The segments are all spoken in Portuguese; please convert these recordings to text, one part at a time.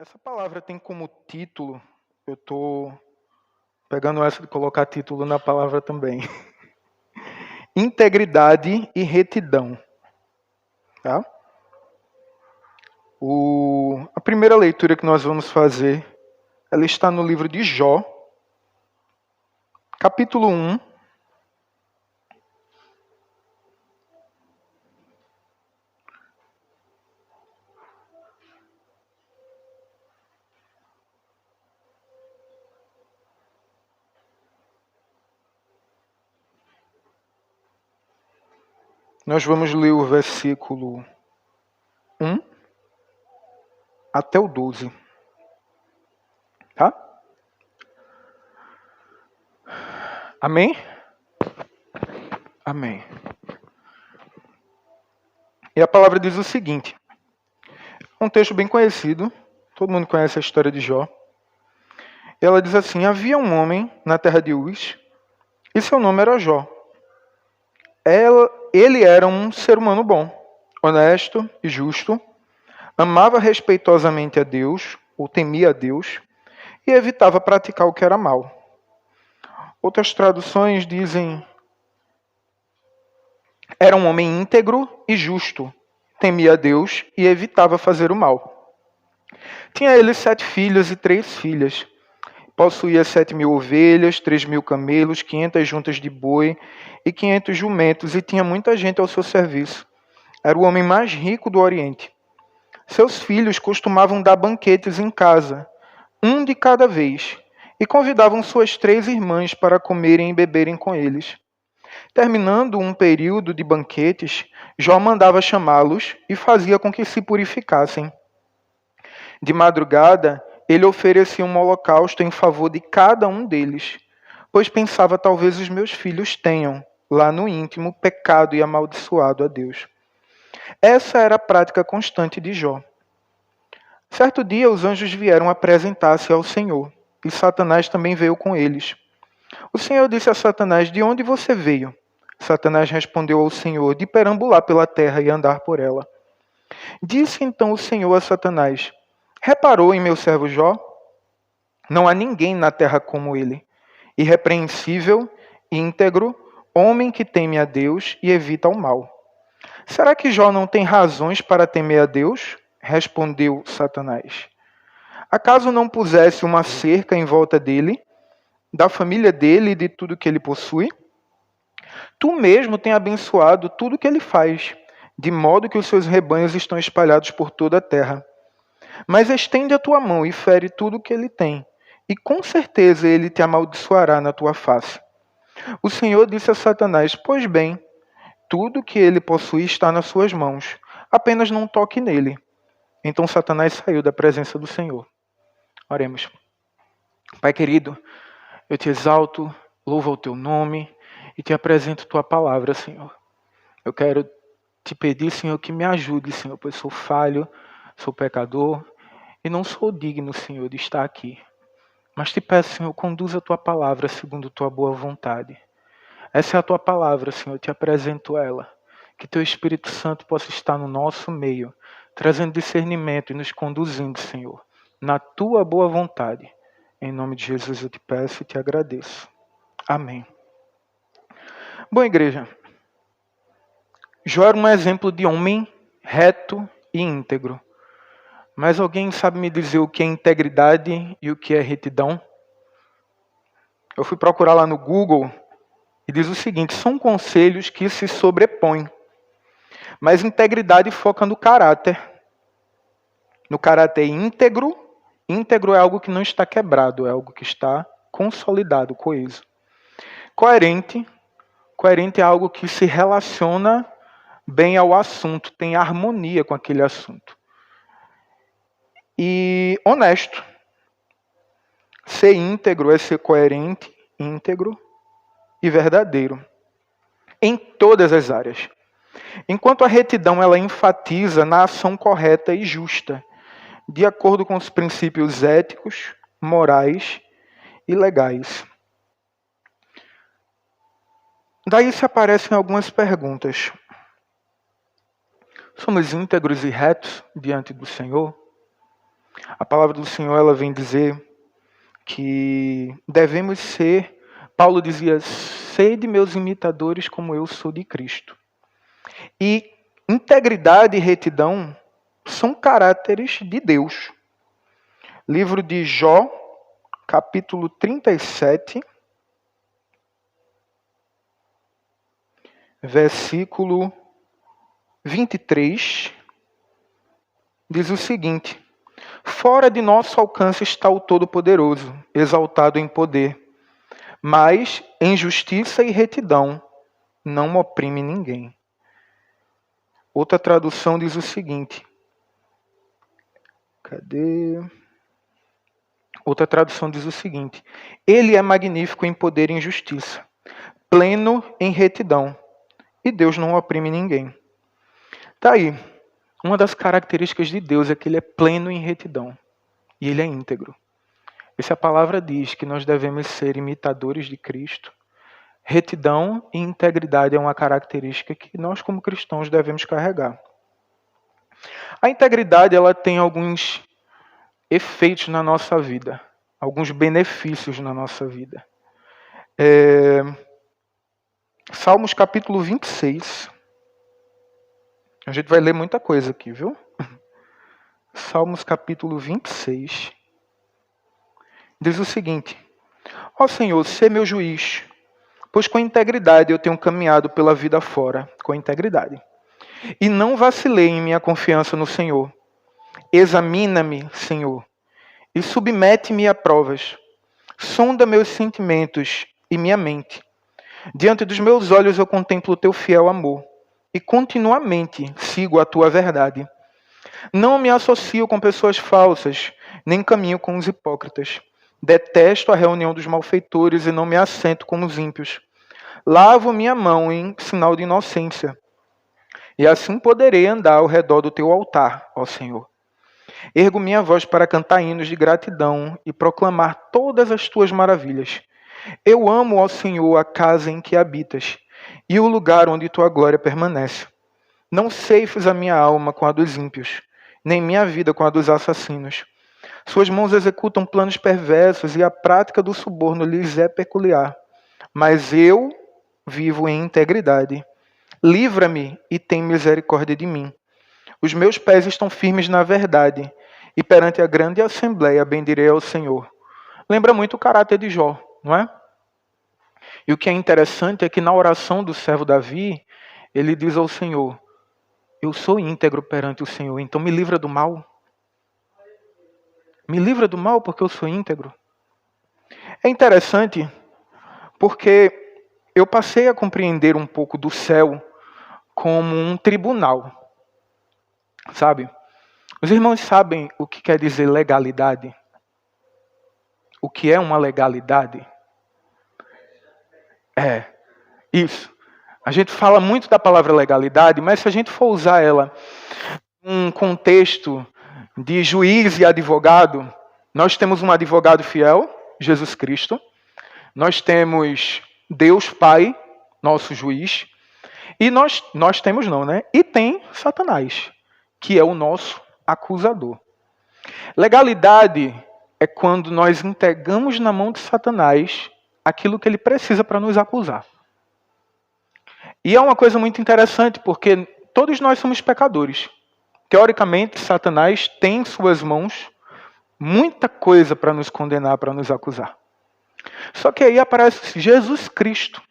Essa palavra tem como título, eu estou pegando essa de colocar título na palavra também. Integridade e retidão. Tá? A primeira leitura que nós vamos fazer, ela está no livro de Jó, capítulo 1. Nós vamos ler o versículo 1 até o 12. Tá? Amém? Amém. E a palavra diz o seguinte. É um texto bem conhecido. Todo mundo conhece a história de Jó. Ela diz assim: havia um homem na terra de Uz, e seu nome era Jó. Ele era um ser humano bom, honesto e justo, amava respeitosamente a Deus, ou temia a Deus, e evitava praticar o que era mal. Outras traduções dizem: era um homem íntegro e justo, temia a Deus e evitava fazer o mal. Tinha ele 7 filhos e 3 filhas. Possuía 7.000 ovelhas, 3.000 camelos, 500 juntas de boi e 500 jumentos, e tinha muita gente ao seu serviço. Era o homem mais rico do Oriente. Seus filhos costumavam dar banquetes em casa, um de cada vez, e convidavam suas 3 irmãs para comerem e beberem com eles. Terminando um período de banquetes, Jó mandava chamá-los e fazia com que se purificassem. De madrugada, ele oferecia um holocausto em favor de cada um deles, pois pensava: talvez os meus filhos tenham, lá no íntimo, pecado e amaldiçoado a Deus. Essa era a prática constante de Jó. Certo dia, os anjos vieram apresentar-se ao Senhor, e Satanás também veio com eles. O Senhor disse a Satanás: de onde você veio? Satanás respondeu ao Senhor: de perambular pela terra e andar por ela. Disse então o Senhor a Satanás: reparou em meu servo Jó? Não há ninguém na terra como ele, irrepreensível, íntegro, homem que teme a Deus e evita o mal. Será que Jó não tem razões para temer a Deus? Respondeu Satanás. Acaso não pusesse uma cerca em volta dele, da família dele e de tudo que ele possui? Tu mesmo tem abençoado tudo que ele faz, de modo que os seus rebanhos estão espalhados por toda a terra. Mas estende a tua mão e fere tudo o que ele tem, e com certeza ele te amaldiçoará na tua face. O Senhor disse a Satanás: pois bem, tudo que ele possui está nas suas mãos, apenas não toque nele. Então Satanás saiu da presença do Senhor. Oremos. Pai querido, eu te exalto, louvo o teu nome e te apresento tua palavra, Senhor. Eu quero te pedir, Senhor, que me ajude, Senhor, pois sou falho, sou pecador e não sou digno, Senhor, de estar aqui. Mas te peço, Senhor, conduza a tua palavra segundo tua boa vontade. Essa é a tua palavra, Senhor, eu te apresento ela. Que teu Espírito Santo possa estar no nosso meio, trazendo discernimento e nos conduzindo, Senhor, na tua boa vontade. Em nome de Jesus eu te peço e te agradeço. Amém. Bom, igreja, Jó era um exemplo de homem reto e íntegro. Mas alguém sabe me dizer o que é integridade e o que é retidão? Eu fui procurar lá no Google e diz o seguinte: são conselhos que se sobrepõem. Mas integridade foca no caráter. No caráter íntegro. Íntegro é algo que não está quebrado, é algo que está consolidado, coeso. Coerente. Coerente é algo que se relaciona bem ao assunto, tem harmonia com aquele assunto. E honesto. Ser íntegro é ser coerente, íntegro e verdadeiro. Em todas as áreas. Enquanto a retidão ela enfatiza na ação correta e justa, de acordo com os princípios éticos, morais e legais. Daí se aparecem algumas perguntas. Somos íntegros e retos diante do Senhor? A palavra do Senhor, ela vem dizer que devemos ser, Paulo dizia, sede meus imitadores como eu sou de Cristo. E integridade e retidão são caracteres de Deus. Livro de Jó, capítulo 37, versículo 23, diz o seguinte: fora de nosso alcance está o Todo-Poderoso, exaltado em poder, mas em justiça e retidão não oprime ninguém. Outra tradução diz o seguinte. Outra tradução diz o seguinte: ele é magnífico em poder e em justiça, pleno em retidão, e Deus não oprime ninguém. Tá aí. Uma das características de Deus é que ele é pleno em retidão. E ele é íntegro. E se a palavra diz que nós devemos ser imitadores de Cristo, retidão e integridade é uma característica que nós, como cristãos, devemos carregar. A integridade, ela tem alguns efeitos na nossa vida, alguns benefícios na nossa vida. Salmos capítulo 26. A gente vai ler muita coisa aqui, viu? Salmos capítulo 26. Diz o seguinte: ó Senhor, sê meu juiz, pois com integridade eu tenho caminhado pela vida fora, com integridade. E não vacilei em minha confiança no Senhor. Examina-me, Senhor, e submete-me a provas. Sonda meus sentimentos e minha mente. Diante dos meus olhos eu contemplo o teu fiel amor, e continuamente sigo a tua verdade. Não me associo com pessoas falsas, nem caminho com os hipócritas. Detesto a reunião dos malfeitores e não me assento com os ímpios. Lavo minha mão em sinal de inocência, e assim poderei andar ao redor do teu altar, ó Senhor. Ergo minha voz para cantar hinos de gratidão e proclamar todas as tuas maravilhas. Eu amo, ó Senhor, a casa em que habitas e o lugar onde tua glória permanece. Não ceifes a minha alma com a dos ímpios, nem minha vida com a dos assassinos. Suas mãos executam planos perversos e a prática do suborno lhes é peculiar. Mas eu vivo em integridade. Livra-me e tem misericórdia de mim. Os meus pés estão firmes na verdade, e perante a grande assembleia bendirei ao Senhor. Lembra muito o caráter de Jó, não é? E o que é interessante é que na oração do servo Davi, ele diz ao Senhor: eu sou íntegro perante o Senhor, então me livra do mal. Me livra do mal porque eu sou íntegro. É interessante porque eu passei a compreender um pouco do céu como um tribunal. Sabe? Os irmãos sabem o que quer dizer legalidade? O que é uma legalidade? Isso. A gente fala muito da palavra legalidade, mas se a gente for usar ela num contexto de juiz e advogado, nós temos um advogado fiel, Jesus Cristo. Nós temos Deus Pai, nosso juiz. E nós temos não, né? E tem Satanás, que é o nosso acusador. Legalidade é quando nós entregamos na mão de Satanás aquilo que ele precisa para nos acusar. E é uma coisa muito interessante, porque todos nós somos pecadores. Teoricamente, Satanás tem em suas mãos muita coisa para nos condenar, para nos acusar. Só que aí aparece Jesus Cristo.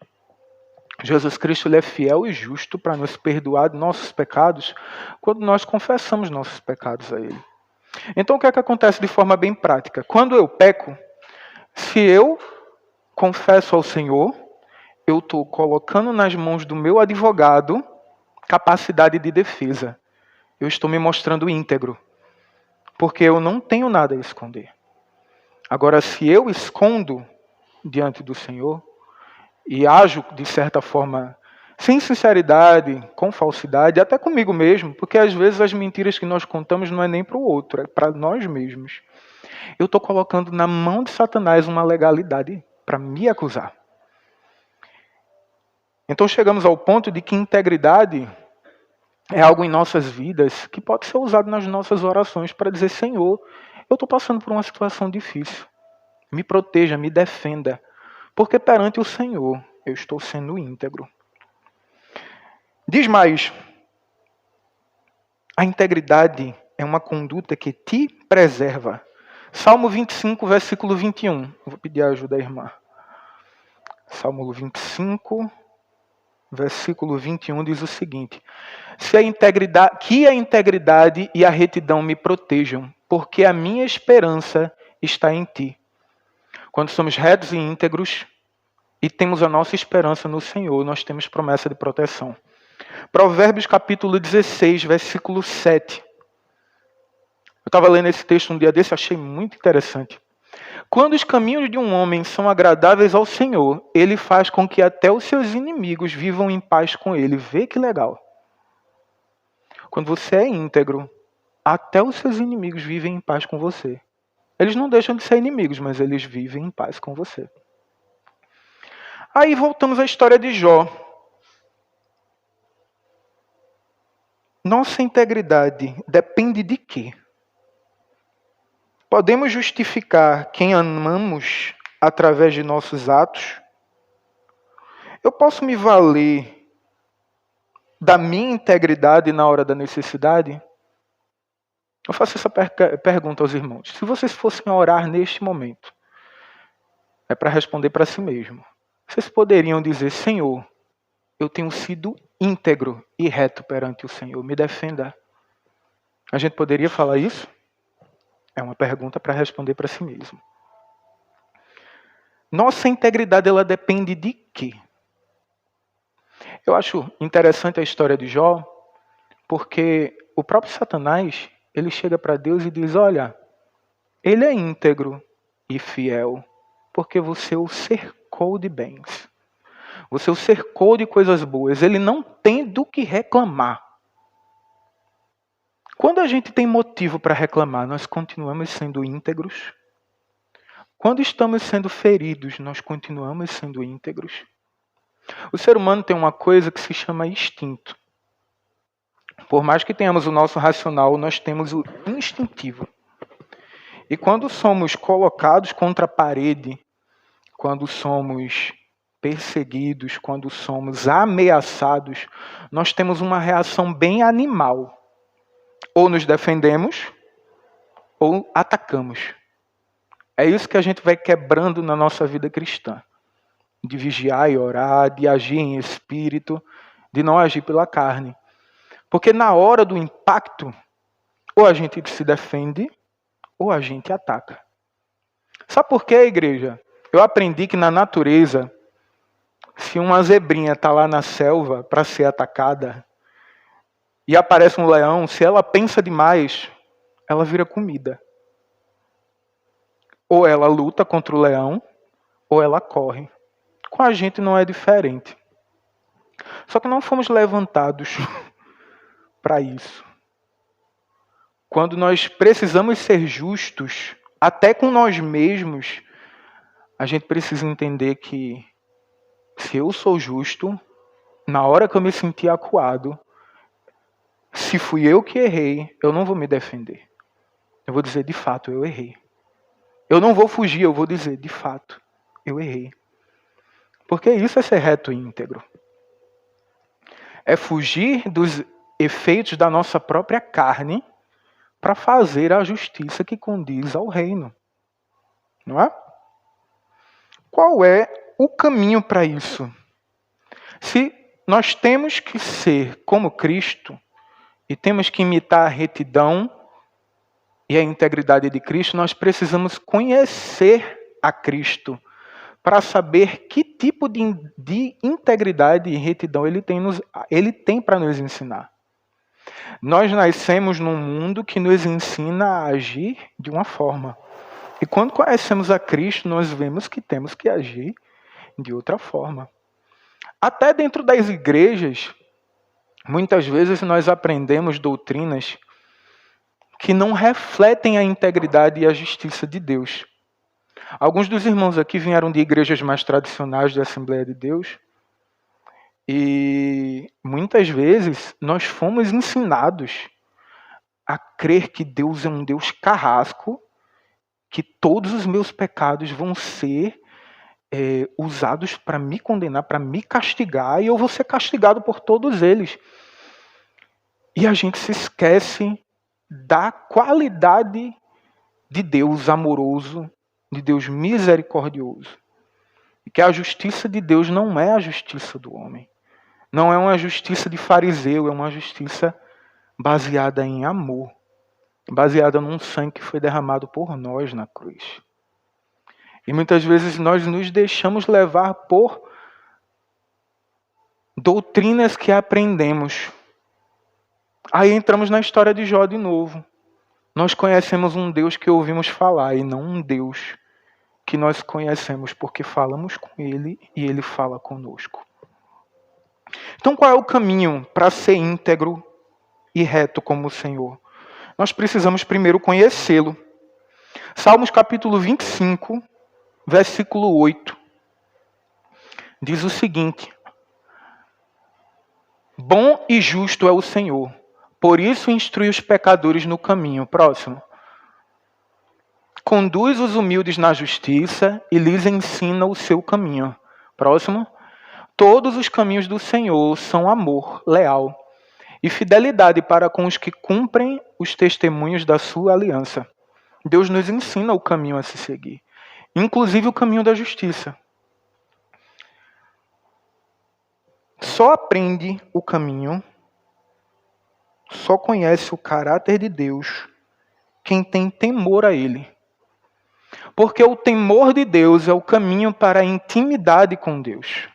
Jesus Cristo, ele é fiel e justo para nos perdoar de nossos pecados quando nós confessamos nossos pecados a Ele. Então, o que é que acontece de forma bem prática? Quando eu peco, se eu confesso ao Senhor, eu estou colocando nas mãos do meu advogado capacidade de defesa. Eu estou me mostrando íntegro, porque eu não tenho nada a esconder. Agora, se eu escondo diante do Senhor e ajo de certa forma sem sinceridade, com falsidade, até comigo mesmo, porque às vezes as mentiras que nós contamos não é nem para o outro, é para nós mesmos. Eu estou colocando na mão de Satanás uma legalidade para me acusar. Então chegamos ao ponto de que integridade é algo em nossas vidas que pode ser usado nas nossas orações para dizer: Senhor, eu estou passando por uma situação difícil. Me proteja, me defenda, porque perante o Senhor eu estou sendo íntegro. Diz mais, a integridade é uma conduta que te preserva. Salmo 25, versículo 21. Vou pedir a ajuda da irmã. Salmo 25, versículo 21 diz o seguinte: que a integridade e a retidão me protejam, porque a minha esperança está em ti. Quando somos retos e íntegros e temos a nossa esperança no Senhor, nós temos promessa de proteção. Provérbios capítulo 16, versículo 7. Eu estava lendo esse texto um dia desse, achei muito interessante. Quando os caminhos de um homem são agradáveis ao Senhor, ele faz com que até os seus inimigos vivam em paz com ele. Vê que legal. Quando você é íntegro, até os seus inimigos vivem em paz com você. Eles não deixam de ser inimigos, mas eles vivem em paz com você. Aí voltamos à história de Jó. Nossa integridade depende de quê? Podemos justificar quem amamos através de nossos atos? Eu posso me valer da minha integridade na hora da necessidade? Eu faço essa pergunta aos irmãos. Se vocês fossem orar neste momento, é para responder para si mesmo. Vocês poderiam dizer: Senhor, eu tenho sido íntegro e reto perante o Senhor, me defenda. A gente poderia falar isso? É uma pergunta para responder para si mesmo. Nossa integridade, ela depende de quê? Eu acho interessante a história de Jó, porque o próprio Satanás, ele chega para Deus e diz: olha, ele é íntegro e fiel, porque você o cercou de bens. Você o cercou de coisas boas. Ele não tem do que reclamar. Quando a gente tem motivo para reclamar, nós continuamos sendo íntegros. Quando estamos sendo feridos, nós continuamos sendo íntegros. O ser humano tem uma coisa que se chama instinto. Por mais que tenhamos o nosso racional, nós temos o instintivo. E quando somos colocados contra a parede, quando somos perseguidos, quando somos ameaçados, nós temos uma reação bem animal. Ou nos defendemos, ou atacamos. É isso que a gente vai quebrando na nossa vida cristã. De vigiar e orar, de agir em espírito, de não agir pela carne. Porque na hora do impacto, ou a gente se defende, ou a gente ataca. Sabe por quê, igreja? Eu aprendi que na natureza, se uma zebrinha está lá na selva para ser atacada, e aparece um leão, se ela pensa demais, ela vira comida. Ou ela luta contra o leão, ou ela corre. Com a gente não é diferente. Só que não fomos levantados para isso. Quando nós precisamos ser justos, até com nós mesmos, a gente precisa entender que se eu sou justo, na hora que eu me senti acuado, se fui eu que errei, eu não vou me defender. Eu vou dizer, de fato, eu errei. Eu não vou fugir, eu vou dizer, de fato, eu errei. Porque isso é ser reto e íntegro. É fugir dos efeitos da nossa própria carne para fazer a justiça que condiz ao reino. Não é? Qual é o caminho para isso? Se nós temos que ser como Cristo e temos que imitar a retidão e a integridade de Cristo, nós precisamos conhecer a Cristo para saber que tipo de integridade e retidão ele tem para nos ensinar. Nós nascemos num mundo que nos ensina a agir de uma forma. E quando conhecemos a Cristo, nós vemos que temos que agir de outra forma. Até dentro das igrejas, muitas vezes nós aprendemos doutrinas que não refletem a integridade e a justiça de Deus. Alguns dos irmãos aqui vieram de igrejas mais tradicionais da Assembleia de Deus. E muitas vezes nós fomos ensinados a crer que Deus é um Deus carrasco que todos os meus pecados vão ser usados para me condenar, para me castigar, e eu vou ser castigado por todos eles. E a gente se esquece da qualidade de Deus amoroso, de Deus misericordioso. E que a justiça de Deus não é a justiça do homem. Não é uma justiça de fariseu, é uma justiça baseada em amor. Baseada num sangue que foi derramado por nós na cruz. E muitas vezes nós nos deixamos levar por doutrinas que aprendemos. Aí entramos na história de Jó de novo. Nós conhecemos um Deus que ouvimos falar e não um Deus que nós conhecemos porque falamos com Ele e Ele fala conosco. Então qual é o caminho para ser íntegro e reto como o Senhor? Nós precisamos primeiro conhecê-lo. Salmos capítulo 25, versículo 8, diz o seguinte: bom e justo é o Senhor, por isso instrui os pecadores no caminho. Próximo. Conduz os humildes na justiça e lhes ensina o seu caminho. Próximo. Todos os caminhos do Senhor são amor leal e fidelidade para com os que cumprem os testemunhos da sua aliança. Deus nos ensina o caminho a se seguir, inclusive o caminho da justiça. Só aprende o caminho, só conhece o caráter de Deus quem tem temor a Ele. Porque o temor de Deus é o caminho para a intimidade com Deus.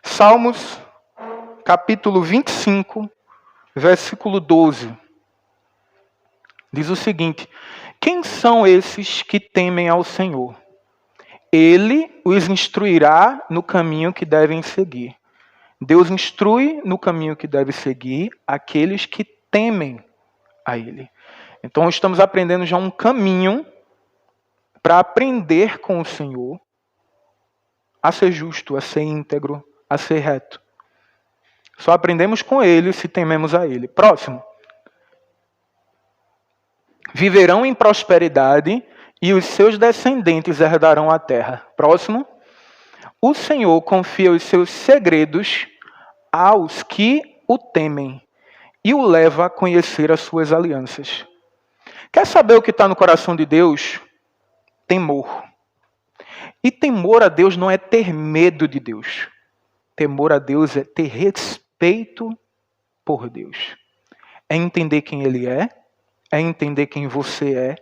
Salmos, capítulo 25, versículo 12. Diz o seguinte: quem são esses que temem ao Senhor? Ele os instruirá no caminho que devem seguir. Deus instrui no caminho que deve seguir aqueles que temem a Ele. Então estamos aprendendo já um caminho para aprender com o Senhor a ser justo, a ser íntegro, a ser reto. Só aprendemos com Ele se tememos a Ele. Próximo. Viverão em prosperidade e os seus descendentes herdarão a terra. Próximo. O Senhor confia os seus segredos aos que o temem e o leva a conhecer as suas alianças. Quer saber o que está no coração de Deus? Temor. E temor a Deus não é ter medo de Deus. Temor a Deus é ter respeito por Deus. É entender quem Ele é entender quem você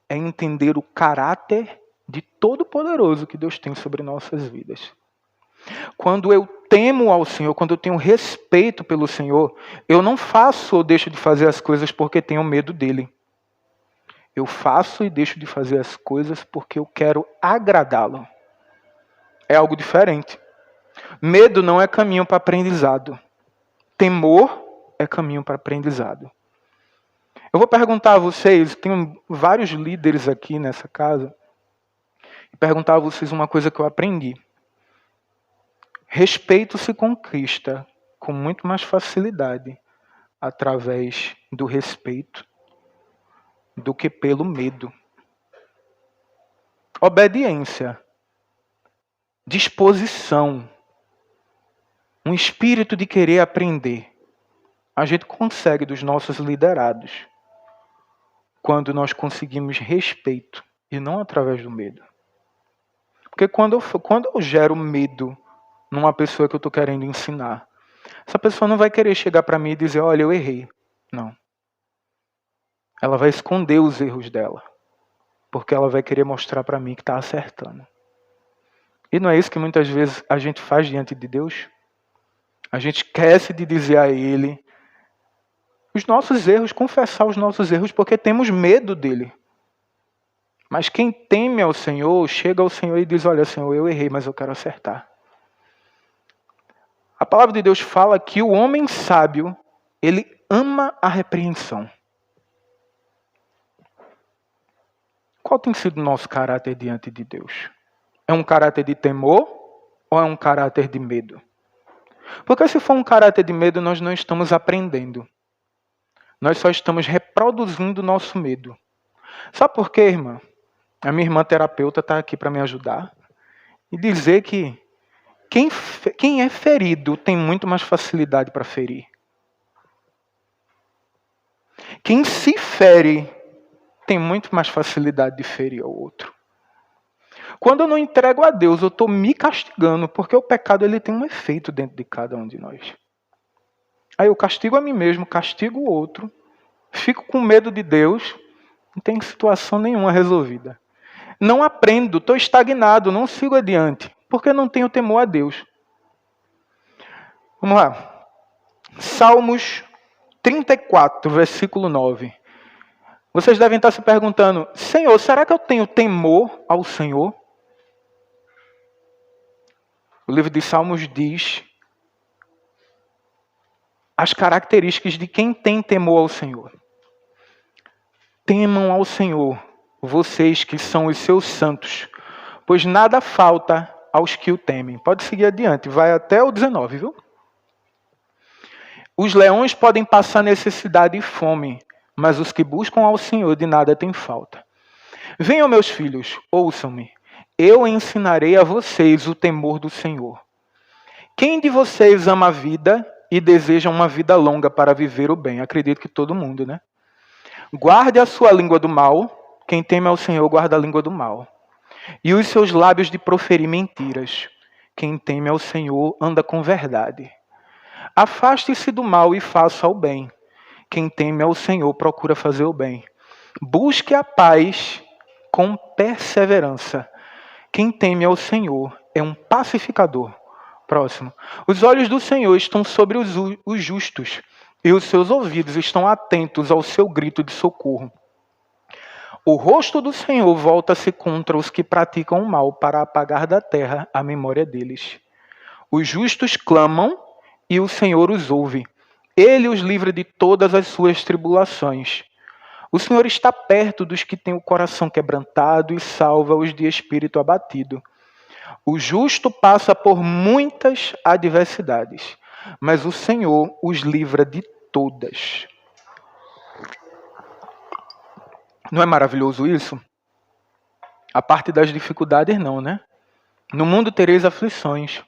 é entender o caráter de Todo-Poderoso que Deus tem sobre nossas vidas. Quando eu temo ao Senhor, quando eu tenho respeito pelo Senhor, eu não faço ou deixo de fazer as coisas porque tenho medo dEle. Eu faço e deixo de fazer as coisas porque eu quero agradá-lo. É algo diferente. Medo não é caminho para aprendizado. Temor é caminho para aprendizado. Eu vou perguntar a vocês, tenho vários líderes aqui nessa casa, e perguntar a vocês uma coisa que eu aprendi. Respeito se conquista com muito mais facilidade através do respeito do que pelo medo. Obediência, disposição, um espírito de querer aprender. A gente consegue dos nossos liderados quando nós conseguimos respeito e não através do medo. Porque quando eu gero medo numa pessoa que eu estou querendo ensinar, essa pessoa não vai querer chegar para mim e dizer, olha, eu errei. Não. Ela vai esconder os erros dela. Porque ela vai querer mostrar para mim que está acertando. E não é isso que muitas vezes a gente faz diante de Deus? A gente esquece de dizer a Ele os nossos erros, confessar os nossos erros, porque temos medo dEle. Mas quem teme ao Senhor, chega ao Senhor e diz, olha, Senhor, eu errei, mas eu quero acertar. A palavra de Deus fala que o homem sábio, ele ama a repreensão. Qual tem sido o nosso caráter diante de Deus? É um caráter de temor ou é um caráter de medo? Porque se for um caráter de medo, nós não estamos aprendendo. Nós só estamos reproduzindo o nosso medo. Sabe por quê, irmã? A minha irmã terapeuta está aqui para me ajudar e dizer que quem é ferido tem muito mais facilidade para ferir. Quem se fere tem muito mais facilidade de ferir ao outro. Quando eu não entrego a Deus, eu estou me castigando, porque o pecado ele tem um efeito dentro de cada um de nós. Aí eu castigo a mim mesmo, castigo o outro, fico com medo de Deus, não tem situação nenhuma resolvida. Não aprendo, estou estagnado, não sigo adiante, porque não tenho temor a Deus. Vamos lá. Salmos 34, versículo 9. Vocês devem estar se perguntando, Senhor, será que eu tenho temor ao Senhor? O livro de Salmos diz as características de quem tem temor ao Senhor. Temam ao Senhor, vocês que são os seus santos, pois nada falta aos que o temem. Pode seguir adiante, vai até o 19, viu? Os leões podem passar necessidade e fome, mas os que buscam ao Senhor de nada têm falta. Venham, meus filhos, ouçam-me. Eu ensinarei a vocês o temor do Senhor. Quem de vocês ama a vida e deseja uma vida longa para viver o bem? Acredito que todo mundo, né? Guarde a sua língua do mal. Quem teme ao Senhor guarda a língua do mal. E os seus lábios de proferir mentiras. Quem teme ao Senhor anda com verdade. Afaste-se do mal e faça o bem. Quem teme ao Senhor procura fazer o bem. Busque a paz com perseverança. Quem teme ao Senhor é um pacificador. Próximo. Os olhos do Senhor estão sobre os justos, e os seus ouvidos estão atentos ao seu grito de socorro. O rosto do Senhor volta-se contra os que praticam o mal, para apagar da terra a memória deles. Os justos clamam, e o Senhor os ouve. Ele os livra de todas as suas tribulações. O Senhor está perto dos que têm o coração quebrantado e salva-os de espírito abatido. O justo passa por muitas adversidades, mas o Senhor os livra de todas. Não é maravilhoso isso? A parte das dificuldades não, né? No mundo tereis aflições,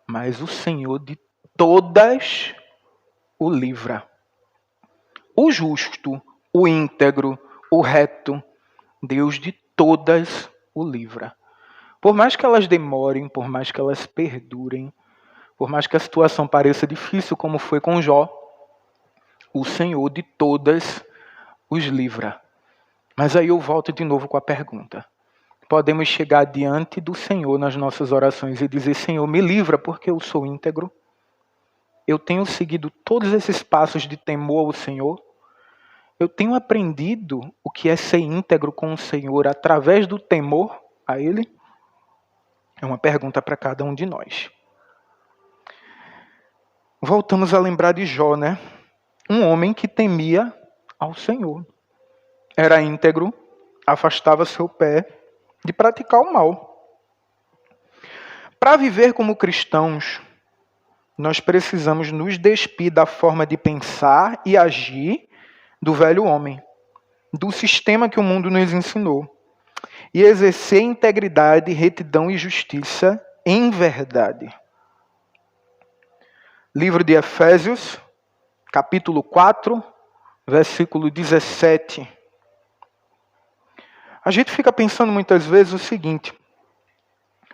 mas o Senhor de todas o livra. O justo, o íntegro, o reto, Deus de todas o livra. Por mais que elas demorem, por mais que elas perdurem, por mais que a situação pareça difícil, como foi com Jó, o Senhor de todas os livra. Mas aí eu volto de novo com a pergunta. Podemos chegar diante do Senhor nas nossas orações e dizer, Senhor, me livra porque eu sou íntegro. Eu tenho seguido todos esses passos de temor ao Senhor. Eu tenho aprendido o que é ser íntegro com o Senhor através do temor a Ele. É uma pergunta para cada um de nós. Voltamos a lembrar de Jó, né? Um homem que temia ao Senhor. Era íntegro, afastava seu pé de praticar o mal. Para viver como cristãos, nós precisamos nos despir da forma de pensar e agir do velho homem, do sistema que o mundo nos ensinou, e exercer integridade, retidão e justiça em verdade. Livro de Efésios, capítulo 4, versículo 17. A gente fica pensando muitas vezes o seguinte: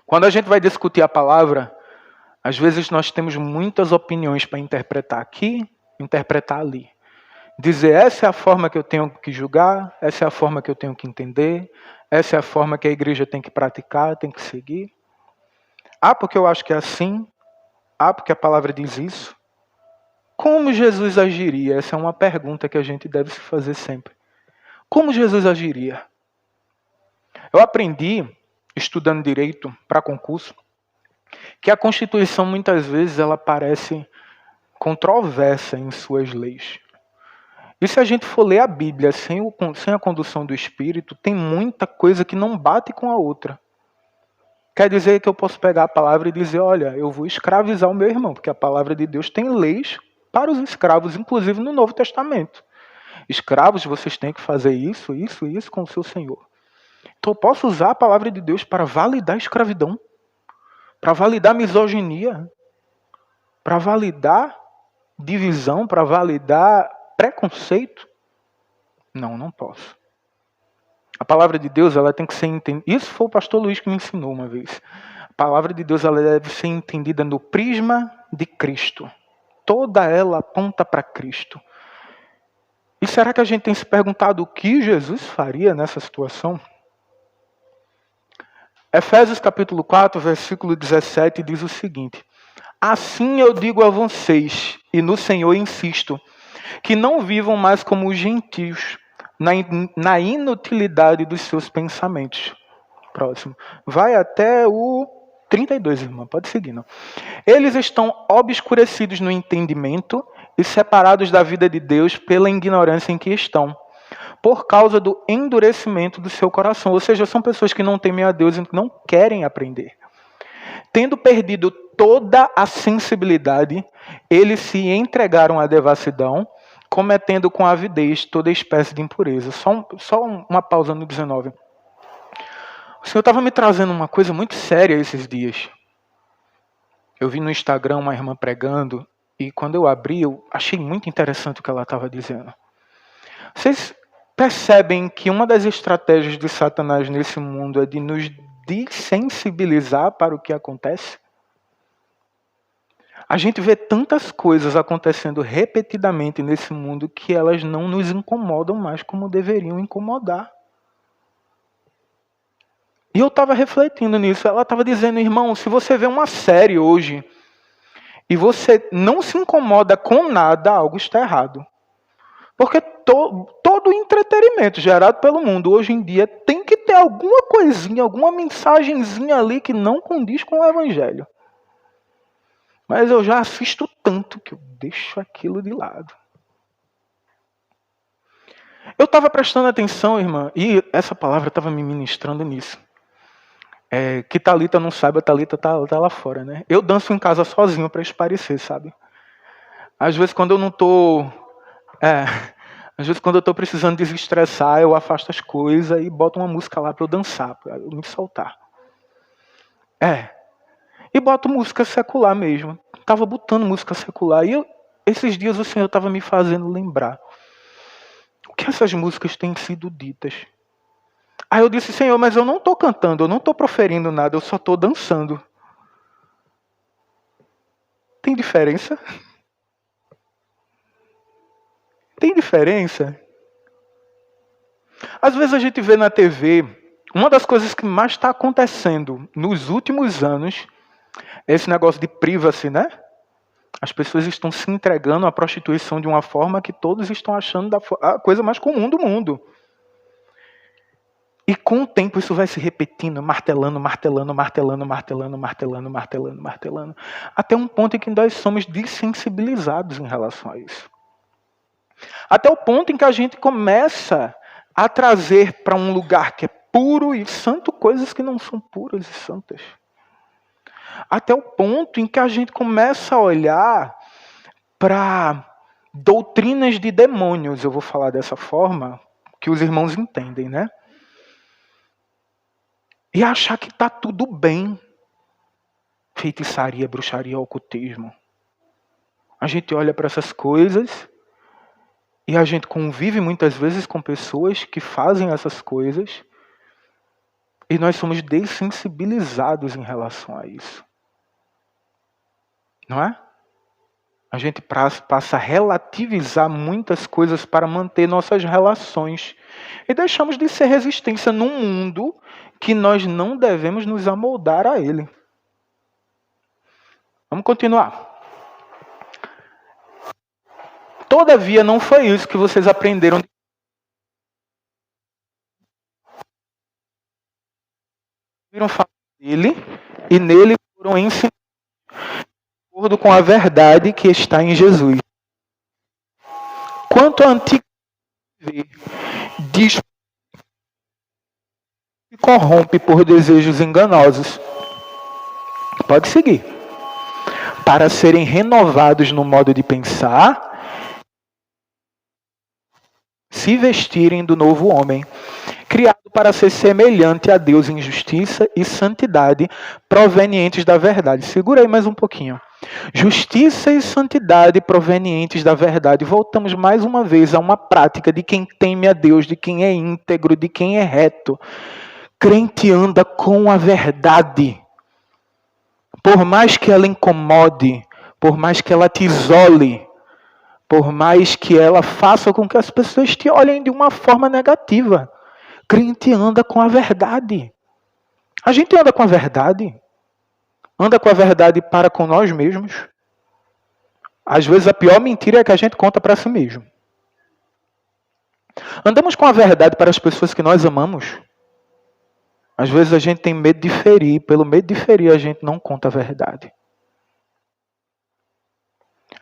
quando a gente vai discutir a palavra, às vezes nós temos muitas opiniões para interpretar aqui, interpretar ali. Dizer, essa é a forma que eu tenho que julgar, essa é a forma que eu tenho que entender, essa é a forma que a igreja tem que praticar, tem que seguir. Ah, porque eu acho que é assim. Ah, porque a palavra diz isso. Como Jesus agiria? Essa é uma pergunta que a gente deve se fazer sempre. Como Jesus agiria? Eu aprendi, estudando direito para concurso, que a Constituição muitas vezes ela parece controversa em suas leis. E se a gente for ler a Bíblia sem a condução do Espírito, tem muita coisa que não bate com a outra. Quer dizer que eu posso pegar a palavra e dizer, olha, eu vou escravizar o meu irmão, porque a palavra de Deus tem leis para os escravos, inclusive no Novo Testamento. Escravos, vocês têm que fazer isso, isso, isso com o seu senhor. Então eu posso usar a palavra de Deus para validar a escravidão, para validar a misoginia, para validar divisão, para validar preconceito? Não, não posso. A palavra de Deus, ela tem que ser entendida. Isso foi o pastor Luiz que me ensinou uma vez. A palavra de Deus, ela deve ser entendida no prisma de Cristo. Toda ela aponta para Cristo. E será que a gente tem se perguntado o que Jesus faria nessa situação? Efésios capítulo 4, versículo 17 diz o seguinte: assim eu digo a vocês, e no Senhor insisto, que não vivam mais como os gentios, na inutilidade dos seus pensamentos. Próximo. Vai até o 32, irmã. Pode seguir, não. Eles estão obscurecidos no entendimento e separados da vida de Deus pela ignorância em que estão, por causa do endurecimento do seu coração. Ou seja, são pessoas que não temem a Deus e não querem aprender. Tendo perdido toda a sensibilidade, eles se entregaram à devassidão, cometendo com avidez toda espécie de impureza. Só uma pausa no 19. O Senhor estava me trazendo uma coisa muito séria esses dias. Eu vi no Instagram uma irmã pregando, e quando eu abri, eu achei muito interessante o que ela estava dizendo. Vocês percebem que uma das estratégias de Satanás nesse mundo é de nos desensibilizar para o que acontece? A gente vê tantas coisas acontecendo repetidamente nesse mundo que elas não nos incomodam mais como deveriam incomodar. E eu estava refletindo nisso. Ela estava dizendo, irmão, se você vê uma série hoje e você não se incomoda com nada, algo está errado. Porque todo o entretenimento gerado pelo mundo hoje em dia tem que ter alguma coisinha, alguma mensagenzinha ali que não condiz com o evangelho. Mas eu já assisto tanto que eu deixo aquilo de lado. Eu estava prestando atenção, irmã, e essa palavra estava me ministrando nisso. Que Thalita não sabe, a Thalita tá lá fora, né? Eu danço em casa sozinho para esparecer, sabe? Às vezes quando eu não tô... às vezes quando eu tô precisando desestressar, eu afasto as coisas e boto uma música lá para eu dançar, para eu me soltar. E boto música secular mesmo. Estava botando música secular. E esses dias o Senhor estava me fazendo lembrar o que essas músicas têm sido ditas. Aí eu disse, Senhor, mas eu não estou cantando, eu não estou proferindo nada, eu só estou dançando. Tem diferença? Tem diferença? Às vezes a gente vê na TV, uma das coisas que mais está acontecendo nos últimos anos é esse negócio de privacy, né? As pessoas estão se entregando à prostituição de uma forma que todos estão achando a coisa mais comum do mundo. E com o tempo isso vai se repetindo, martelando, martelando, martelando, martelando, martelando, martelando, martelando, até um ponto em que nós somos desensibilizados em relação a isso. Até o ponto em que a gente começa a trazer para um lugar que é puro e santo coisas que não são puras e santas. Até o ponto em que a gente começa a olhar para doutrinas de demônios, eu vou falar dessa forma, que os irmãos entendem, né? E achar que está tudo bem. Feitiçaria, bruxaria, ocultismo. A gente olha para essas coisas e a gente convive muitas vezes com pessoas que fazem essas coisas e nós somos dessensibilizados em relação a isso. Não é? A gente passa a relativizar muitas coisas para manter nossas relações. E deixamos de ser resistência num mundo que nós não devemos nos amoldar a ele. Vamos continuar. Todavia, não foi isso que vocês aprenderam. Viram falar dele e nele foram ensinados de acordo com a verdade que está em Jesus. Quanto à antiga diz que corrompe por desejos enganosos. Pode seguir. Para serem renovados no modo de pensar se vestirem do novo homem, criado para ser semelhante a Deus em justiça e santidade provenientes da verdade. Segura aí mais um pouquinho. Justiça e santidade provenientes da verdade. Voltamos mais uma vez a uma prática de quem teme a Deus, de quem é íntegro, de quem é reto. Crente anda com a verdade. Por mais que ela incomode, por mais que ela te isole, por mais que ela faça com que as pessoas te olhem de uma forma negativa. Crente anda com a verdade. A gente anda com a verdade. Anda com a verdade para com nós mesmos. Às vezes a pior mentira é que a gente conta para si mesmo. Andamos com a verdade para as pessoas que nós amamos. Às vezes a gente tem medo de ferir. Pelo medo de ferir a gente não conta a verdade.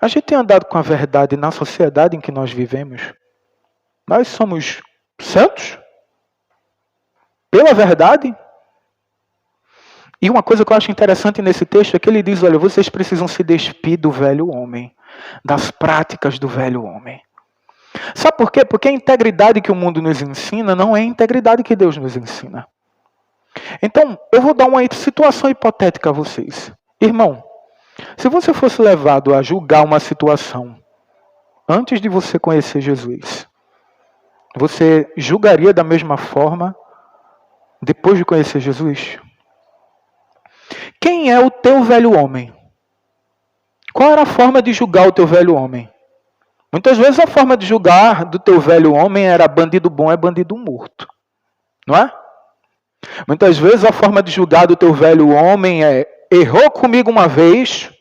A gente tem andado com a verdade na sociedade em que nós vivemos. Nós somos santos? Pela verdade? E uma coisa que eu acho interessante nesse texto é que ele diz, olha, vocês precisam se despir do velho homem, das práticas do velho homem. Sabe por quê? Porque a integridade que o mundo nos ensina não é a integridade que Deus nos ensina. Então, eu vou dar uma situação hipotética a vocês. Irmão, se você fosse levado a julgar uma situação antes de você conhecer Jesus, você julgaria da mesma forma depois de conhecer Jesus? Quem é o teu velho homem? Qual era a forma de julgar o teu velho homem? Muitas vezes a forma de julgar do teu velho homem era bandido bom é bandido morto. Não é? Muitas vezes a forma de julgar do teu velho homem é errou comigo uma vez,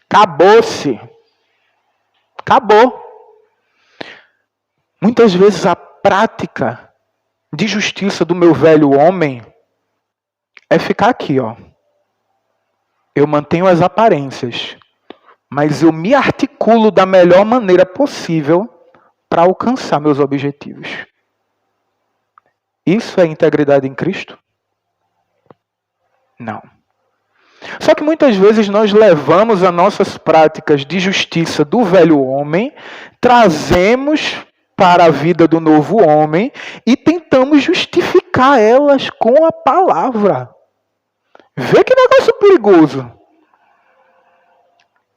acabou-se. Acabou. Muitas vezes a prática de justiça do meu velho homem é ficar aqui, ó. Eu mantenho as aparências, mas eu me articulo da melhor maneira possível para alcançar meus objetivos. Isso é integridade em Cristo? Não. Só que muitas vezes nós levamos as nossas práticas de justiça do velho homem, trazemos para a vida do novo homem e tentamos justificar elas com a palavra. Vê que negócio perigoso.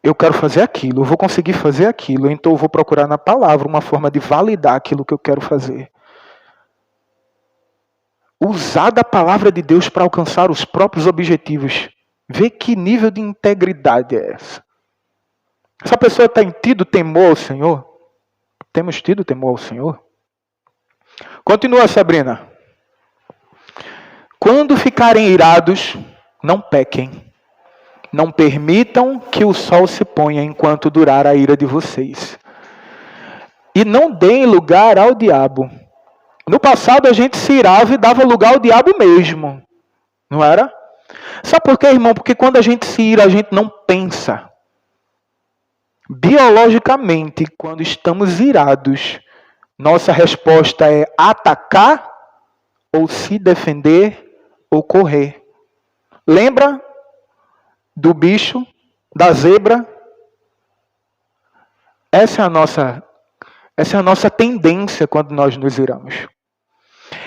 Eu quero fazer aquilo, eu vou conseguir fazer aquilo, então eu vou procurar na palavra uma forma de validar aquilo que eu quero fazer. Usar da palavra de Deus para alcançar os próprios objetivos. Vê que nível de integridade é essa. Essa pessoa tem tido temor ao Senhor? Temos tido temor ao Senhor? Continua, Sabrina. Quando ficarem irados, não pequem. Não permitam que o sol se ponha enquanto durar a ira de vocês. E não deem lugar ao diabo. No passado a gente se irava e dava lugar ao diabo mesmo. Não era? Sabe por quê, irmão? Porque quando a gente se ira, a gente não pensa. Biologicamente, quando estamos irados, nossa resposta é atacar ou se defender ou correr. Lembra do bicho, da zebra? Essa é a nossa tendência quando nós nos iramos.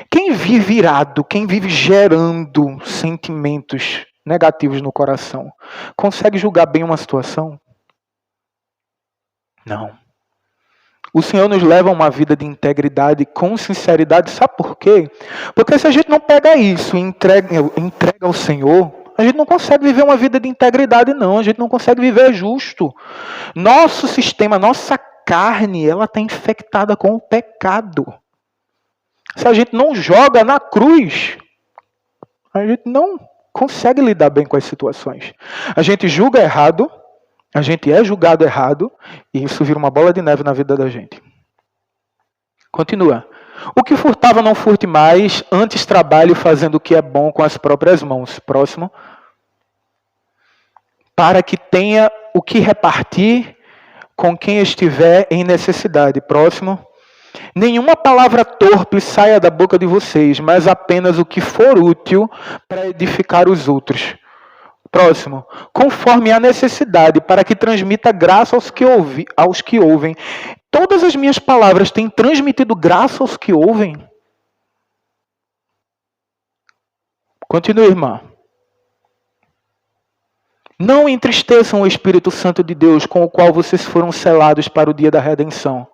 Quem vive irado, quem vive gerando sentimentos negativos no coração, consegue julgar bem uma situação? Não. O Senhor nos leva a uma vida de integridade com sinceridade. Sabe por quê? Porque se a gente não pega isso e entrega ao Senhor, a gente não consegue viver uma vida de integridade, não. A gente não consegue viver justo. Nosso sistema, nossa carne, ela está infectada com o pecado. Se a gente não joga na cruz, a gente não consegue lidar bem com as situações. A gente julga errado, a gente é julgado errado, e isso vira uma bola de neve na vida da gente. Continua. O que furtava não furte mais, antes trabalhe fazendo o que é bom com as próprias mãos. Próximo. Para que tenha o que repartir com quem estiver em necessidade. Próximo. Nenhuma palavra torpe saia da boca de vocês, mas apenas o que for útil para edificar os outros. Próximo. Conforme a necessidade, para que transmita graça aos que ouvem. todas as minhas palavras têm transmitido graça aos que ouvem? Continue, irmã. Não entristeçam o Espírito Santo de Deus, com o qual vocês foram selados para o dia da redenção.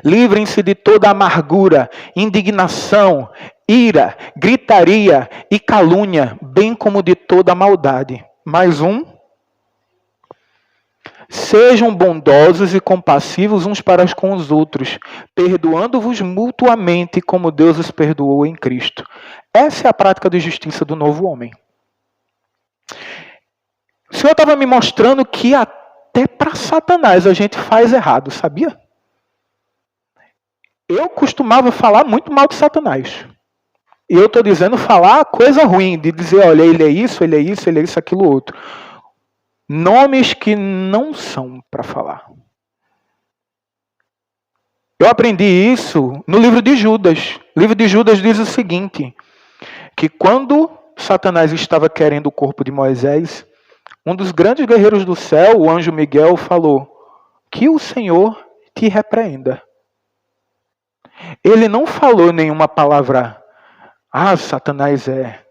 Livrem-se de toda amargura, indignação, ira, gritaria e calúnia, bem como de toda maldade. Mais um. Sejam bondosos e compassivos uns para com os outros, perdoando-vos mutuamente, como Deus os perdoou em Cristo. Essa é a prática de justiça do novo homem. O Senhor estava me mostrando que até para Satanás a gente faz errado, sabia? Eu costumava falar muito mal de Satanás. E eu estou dizendo falar coisa ruim, de dizer, olha, ele é isso, ele é isso, ele é isso, aquilo outro. Nomes que não são para falar. Eu aprendi isso no livro de Judas. O livro de Judas diz o seguinte, que quando Satanás estava querendo o corpo de Moisés, um dos grandes guerreiros do céu, o anjo Miguel, falou, que o Senhor te repreenda. Ele não falou nenhuma palavra, Satanás é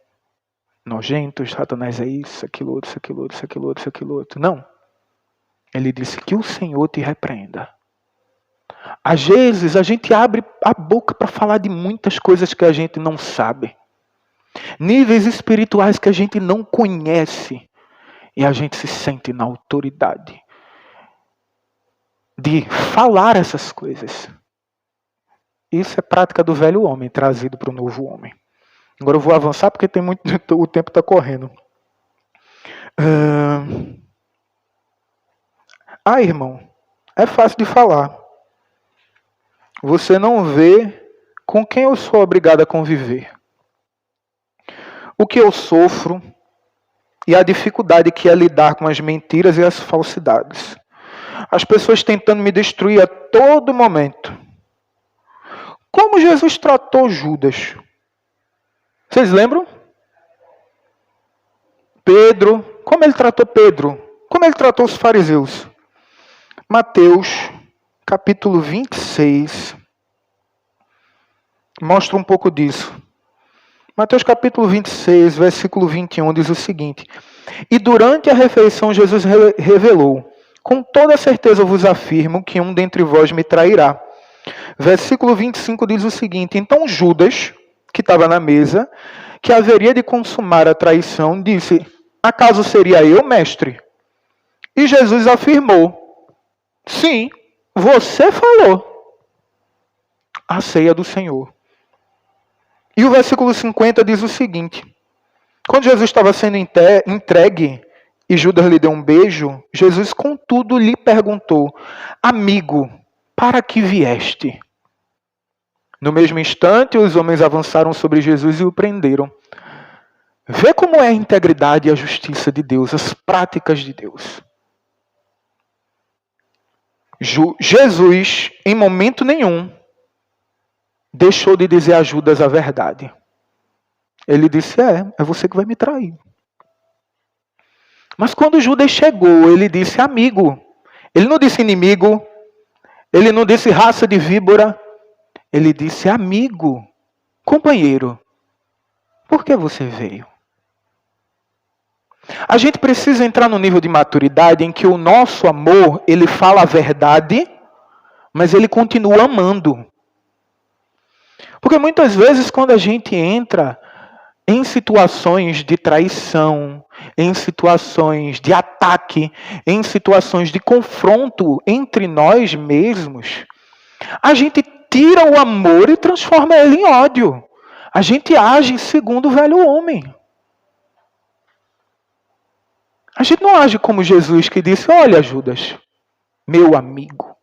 nojento, Satanás é isso, aquilo outro, isso, aquilo outro, isso, aquilo outro, isso, aquilo outro. Não. Ele disse que o Senhor te repreenda. Às vezes a gente abre a boca para falar de muitas coisas que a gente não sabe. Níveis espirituais que a gente não conhece. E a gente se sente na autoridade de falar essas coisas. Isso é prática do velho homem, trazido para o novo homem. Agora eu vou avançar porque tem muito, o tempo está correndo. Irmão, é fácil de falar. Você não vê com quem eu sou obrigado a conviver. O que eu sofro e a dificuldade que é lidar com as mentiras e as falsidades. As pessoas tentando me destruir a todo momento. Como Jesus tratou Judas? Vocês lembram? Pedro. Como ele tratou Pedro? Como ele tratou os fariseus? Mateus, capítulo 26, mostra um pouco disso. Mateus capítulo 26, versículo 21, diz o seguinte. E durante a refeição Jesus revelou, com toda certeza eu vos afirmo que um dentre vós me trairá. Versículo 25 diz o seguinte. Então Judas, que estava na mesa, que haveria de consumar a traição, disse, acaso seria eu, mestre? E Jesus afirmou, sim, você falou. A ceia do Senhor. E o versículo 50 diz o seguinte. Quando Jesus estava sendo entregue e Judas lhe deu um beijo, Jesus, contudo, lhe perguntou, amigo, para que vieste? No mesmo instante, os homens avançaram sobre Jesus e o prenderam. Vê como é a integridade e a justiça de Deus, as práticas de Deus. Jesus, em momento nenhum, deixou de dizer a Judas a verdade. Ele disse, é você que vai me trair. Mas quando Judas chegou, ele disse amigo. Ele não disse inimigo. Ele não disse raça de víbora. Ele disse amigo, companheiro. Por que você veio? A gente precisa entrar no nível de maturidade em que o nosso amor, ele fala a verdade, mas ele continua amando. Porque muitas vezes quando a gente entra em situações de traição, em situações de ataque, em situações de confronto entre nós mesmos, a gente tira o amor e transforma ele em ódio. A gente age segundo o velho homem. A gente não age como Jesus que disse, olha Judas, meu amigo.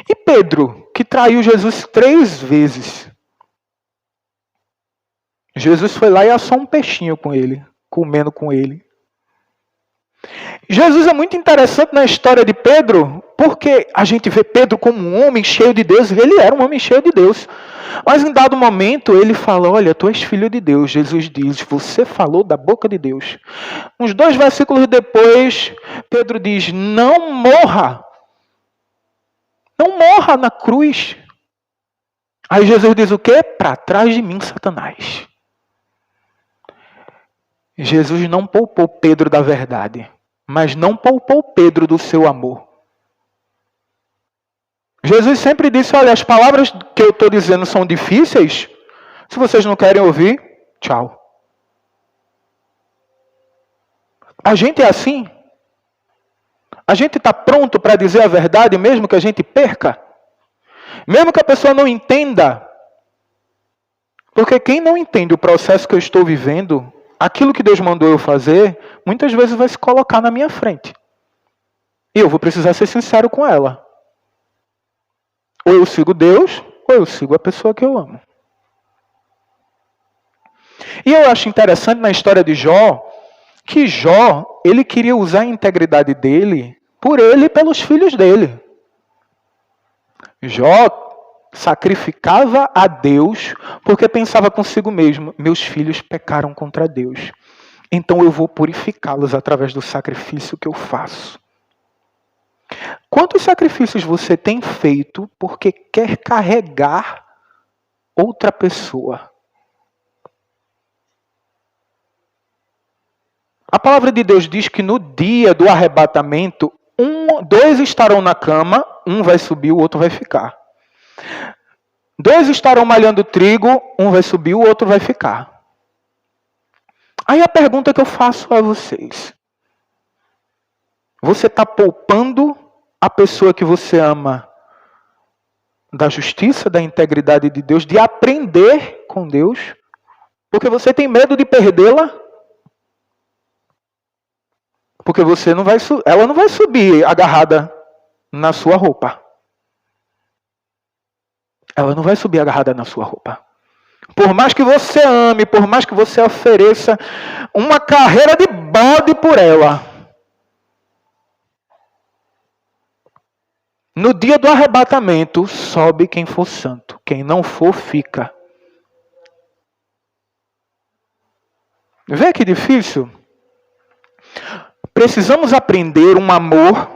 E Pedro, que traiu Jesus 3 vezes. Jesus foi lá e assou um peixinho com ele, comendo com ele. Jesus é muito interessante na história de Pedro, porque a gente vê Pedro como um homem cheio de Deus, e ele era um homem cheio de Deus. Mas em dado momento ele fala, olha, tu és filho de Deus. Jesus diz, você falou da boca de Deus. Uns 2 versículos depois, Pedro diz, não morra. Não morra na cruz. Aí Jesus diz o quê? Para trás de mim, Satanás. Jesus não poupou Pedro da verdade, mas não poupou Pedro do seu amor. Jesus sempre disse, olha, as palavras que eu estou dizendo são difíceis. Se vocês não querem ouvir, tchau. A gente é assim. A gente está pronto para dizer a verdade, mesmo que a gente perca. Mesmo que a pessoa não entenda. Porque quem não entende o processo que eu estou vivendo, aquilo que Deus mandou eu fazer, muitas vezes vai se colocar na minha frente. E eu vou precisar ser sincero com ela. Ou eu sigo Deus, ou eu sigo a pessoa que eu amo. E eu acho interessante na história de Jó, que Jó, ele queria usar a integridade dele por ele e pelos filhos dele. Jó sacrificava a Deus porque pensava consigo mesmo, meus filhos pecaram contra Deus. Então eu vou purificá-los através do sacrifício que eu faço. Quantos sacrifícios você tem feito porque quer carregar outra pessoa? A palavra de Deus diz que no dia do arrebatamento, dois estarão na cama, um vai subir, o outro vai ficar. Dois estarão malhando trigo, um vai subir, o outro vai ficar. Aí a pergunta que eu faço a vocês. Você está poupando a pessoa que você ama da justiça, da integridade de Deus, de aprender com Deus, porque você tem medo de perdê-la? Porque ela não vai subir agarrada na sua roupa. Ela não vai subir agarrada na sua roupa. Por mais que você ame, por mais que você ofereça uma carreira de bode por ela, no dia do arrebatamento, sobe quem for santo. Quem não for, fica. Vê que difícil? Precisamos aprender um amor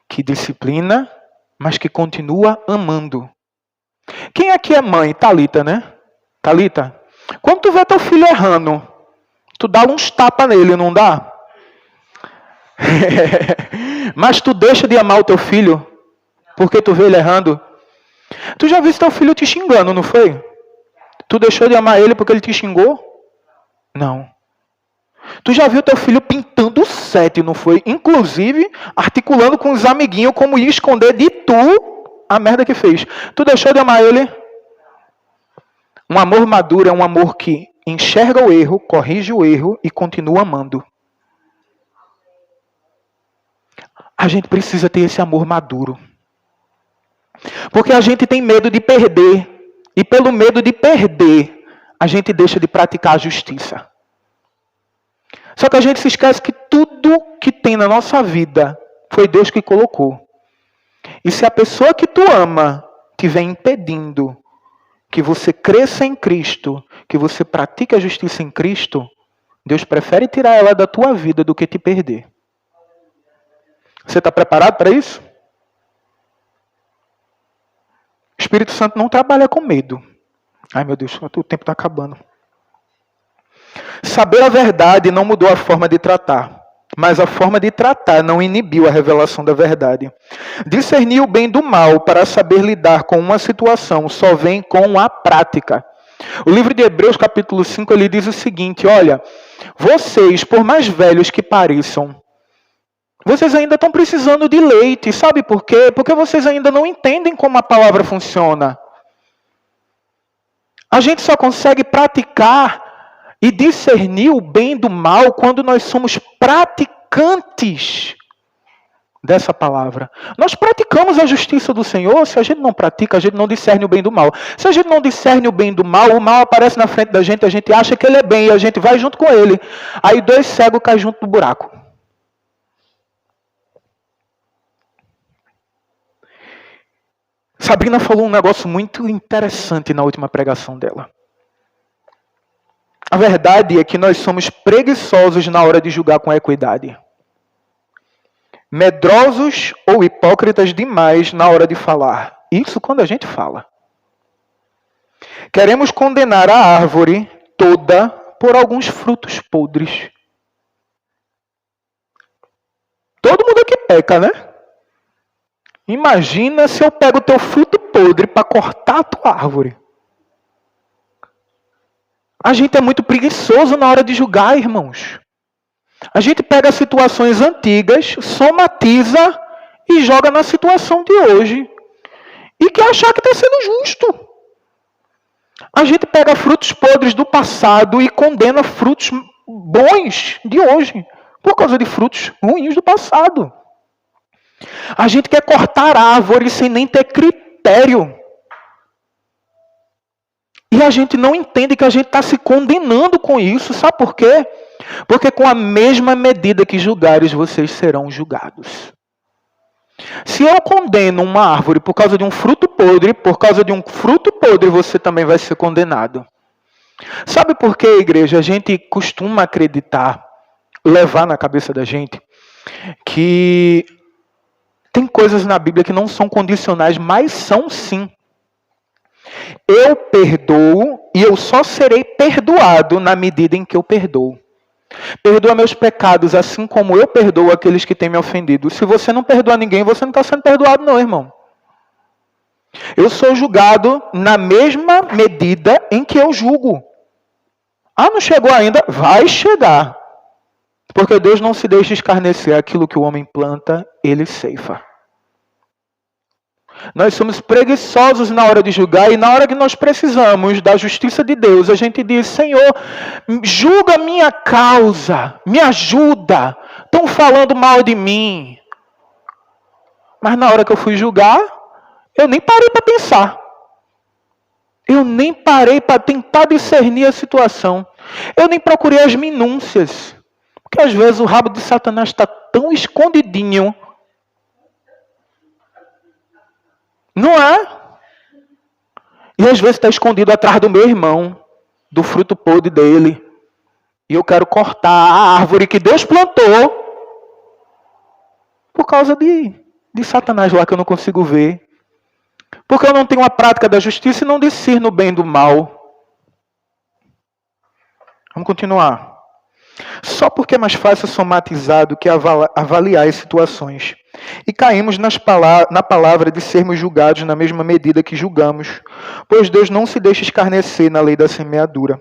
que disciplina, mas que continua amando. Quem aqui é mãe? Thalita, né? Thalita, quando tu vê teu filho errando, tu dá uns tapas nele, não dá? Mas tu deixa de amar o teu filho porque tu vê ele errando. Tu já viu teu filho te xingando, não foi? Tu deixou de amar ele porque ele te xingou? Não. Tu já viu teu filho pintando 7, não foi? Inclusive, articulando com os amiguinhos como ia esconder de tu a merda que fez. Tu deixou de amar ele? Um amor maduro é um amor que enxerga o erro, corrige o erro e continua amando. A gente precisa ter esse amor maduro. Porque a gente tem medo de perder. E pelo medo de perder, a gente deixa de praticar a justiça. Só que a gente se esquece que tudo que tem na nossa vida foi Deus que colocou. E se a pessoa que tu ama estiver impedindo que você cresça em Cristo, que você pratique a justiça em Cristo, Deus prefere tirar ela da tua vida do que te perder. Você está preparado para isso? O Espírito Santo não trabalha com medo. Ai meu Deus, o tempo está acabando. Saber a verdade não mudou a forma de tratar, mas a forma de tratar não inibiu a revelação da verdade. Discernir o bem do mal para saber lidar com uma situação só vem com a prática. O livro de Hebreus, capítulo 5, ele diz o seguinte, olha, vocês, por mais velhos que pareçam, vocês ainda estão precisando de leite. Sabe por quê? Porque vocês ainda não entendem como a palavra funciona. A gente só consegue praticar e discernir o bem do mal quando nós somos praticantes dessa palavra. Nós praticamos a justiça do Senhor. Se a gente não pratica, a gente não discerne o bem do mal. Se a gente não discerne o bem do mal, o mal aparece na frente da gente, a gente acha que ele é bem e a gente vai junto com ele. Aí 2 cegos caem junto no buraco. Sabrina falou um negócio muito interessante na última pregação dela. A verdade é que nós somos preguiçosos na hora de julgar com equidade. Medrosos ou hipócritas demais na hora de falar. Isso quando a gente fala. Queremos condenar a árvore toda por alguns frutos podres. Todo mundo aqui peca, né? Imagina se eu pego o teu fruto podre para cortar a tua árvore. A gente é muito preguiçoso na hora de julgar, irmãos. A gente pega situações antigas, somatiza e joga na situação de hoje. E quer achar que está sendo justo. A gente pega frutos podres do passado e condena frutos bons de hoje, por causa de frutos ruins do passado. A gente quer cortar árvores sem nem ter critério. E a gente não entende que a gente está se condenando com isso. Sabe por quê? Porque com a mesma medida que julgares, vocês serão julgados. Se eu condeno uma árvore por causa de um fruto podre, por causa de um fruto podre você também vai ser condenado. Sabe por que, igreja, a gente costuma acreditar, levar na cabeça da gente, que tem coisas na Bíblia que não são condicionais, mas são sim. Eu perdoo e eu só serei perdoado na medida em que eu perdoo. Perdoa meus pecados, assim como eu perdoo aqueles que têm me ofendido. Se você não perdoa ninguém, você não está sendo perdoado não, irmão. Eu sou julgado na mesma medida em que eu julgo. Ah, não chegou ainda? Vai chegar. Porque Deus não se deixa escarnecer. Aquilo que o homem planta, ele ceifa. Nós somos preguiçosos na hora de julgar e na hora que nós precisamos da justiça de Deus, a gente diz, Senhor, julga minha causa, me ajuda, estão falando mal de mim. Mas na hora que eu fui julgar, eu nem parei para pensar. Eu nem parei para tentar discernir a situação. Eu nem procurei as minúcias. Porque às vezes o rabo de Satanás está tão escondidinho. Não é? E às vezes está escondido atrás do meu irmão, do fruto podre dele. E eu quero cortar a árvore que Deus plantou por causa de Satanás lá que eu não consigo ver. Porque eu não tenho a prática da justiça e não discerno o bem do mal. Vamos continuar. Só porque é mais fácil somatizar do que avaliar as situações. E caímos na palavra de sermos julgados na mesma medida que julgamos, pois Deus não se deixa escarnecer na lei da semeadura.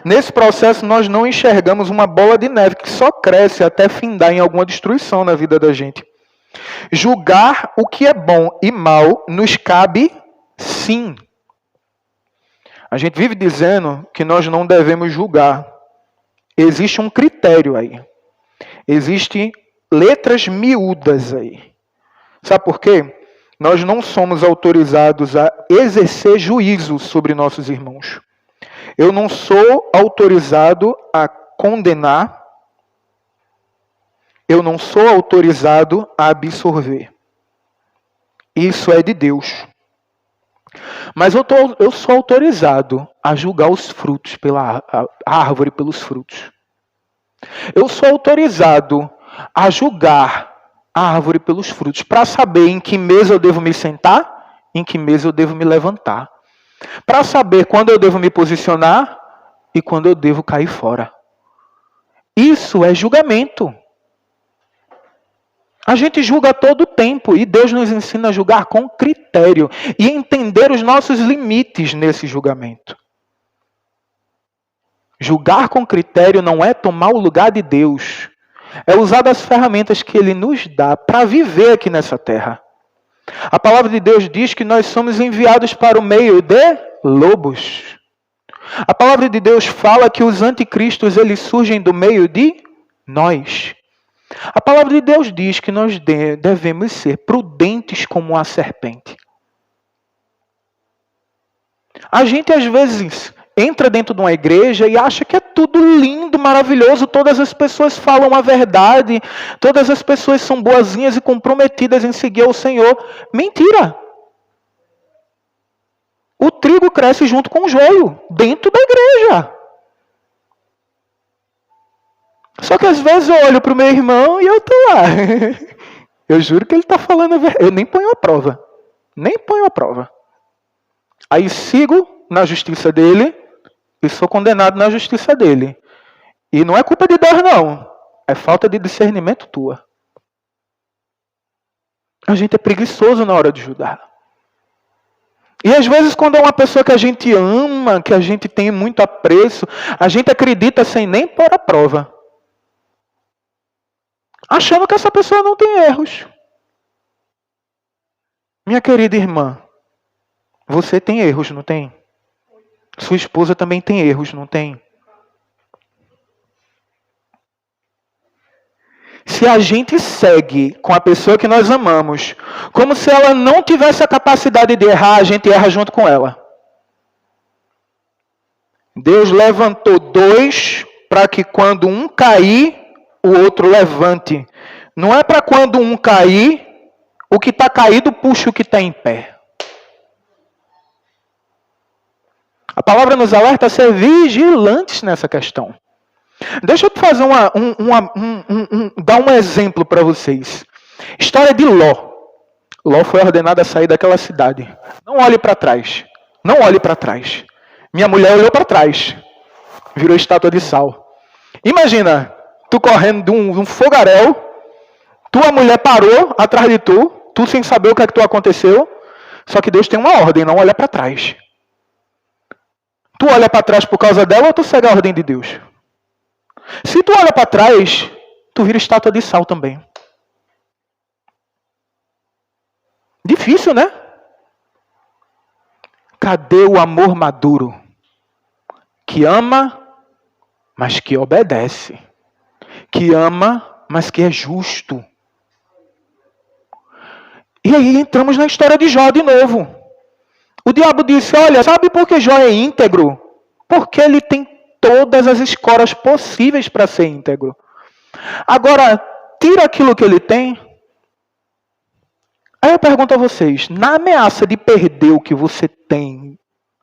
Nesse processo, nós não enxergamos uma bola de neve que só cresce até findar em alguma destruição na vida da gente. Julgar o que é bom e mal nos cabe sim. A gente vive dizendo que nós não devemos julgar. Existe um critério aí. Existem letras miúdas aí. Sabe por quê? Nós não somos autorizados a exercer juízo sobre nossos irmãos. Eu não sou autorizado a condenar. Eu não sou autorizado a absorver. Isso é de Deus. Mas eu sou autorizado a julgar os frutos, a árvore pelos frutos. Eu sou autorizado a julgar a árvore pelos frutos, para saber em que mesa eu devo me sentar, em que mesa eu devo me levantar. Para saber quando eu devo me posicionar e quando eu devo cair fora. Isso é julgamento. A gente julga a todo tempo e Deus nos ensina a julgar com critério e entender os nossos limites nesse julgamento. Julgar com critério não é tomar o lugar de Deus. É usar das ferramentas que Ele nos dá para viver aqui nessa terra. A palavra de Deus diz que nós somos enviados para o meio de lobos. A palavra de Deus fala que os anticristos eles surgem do meio de nós. A palavra de Deus diz que nós devemos ser prudentes como a serpente. A gente às vezes entra dentro de uma igreja e acha que é tudo lindo, maravilhoso, todas as pessoas falam a verdade, todas as pessoas são boazinhas e comprometidas em seguir ao Senhor. Mentira! O trigo cresce junto com o joio, dentro da igreja. Só que às vezes eu olho para o meu irmão e eu estou lá. Eu juro que ele está falando a verdade. Eu nem ponho a prova. Nem ponho a prova. Aí sigo na justiça dele e sou condenado na justiça dele. E não é culpa de Deus, não. É falta de discernimento tua. A gente é preguiçoso na hora de julgar. E às vezes quando é uma pessoa que a gente ama, que a gente tem muito apreço, a gente acredita sem nem pôr a prova. Achando que essa pessoa não tem erros. Minha querida irmã, você tem erros, não tem? Sua esposa também tem erros, não tem? Se a gente segue com a pessoa que nós amamos, como se ela não tivesse a capacidade de errar, a gente erra junto com ela. Deus levantou dois para que quando um cair, o outro levante. Não é para quando um cair, o que está caído puxa o que está em pé. A palavra nos alerta a ser vigilantes nessa questão. Deixa eu te fazer dar um exemplo para vocês. História de Ló. Ló foi ordenado a sair daquela cidade. Não olhe para trás. Não olhe para trás. Minha mulher olhou para trás. Virou estátua de sal. Imagina, tu correndo de um fogaréu. Tua mulher parou atrás de tu. Tu sem saber o que é que tu aconteceu. Só que Deus tem uma ordem, não olha para trás. Tu olha para trás por causa dela ou tu segue a ordem de Deus? Se tu olha para trás, tu vira estátua de sal também. Difícil, né? Cadê o amor maduro? Que ama, mas que obedece. Que ama, mas que é justo. E aí entramos na história de Jó de novo. O diabo disse, olha, sabe por que Jó é íntegro? Porque ele tem todas as escoras possíveis para ser íntegro. Agora, tira aquilo que ele tem. Aí eu pergunto a vocês, na ameaça de perder o que você tem,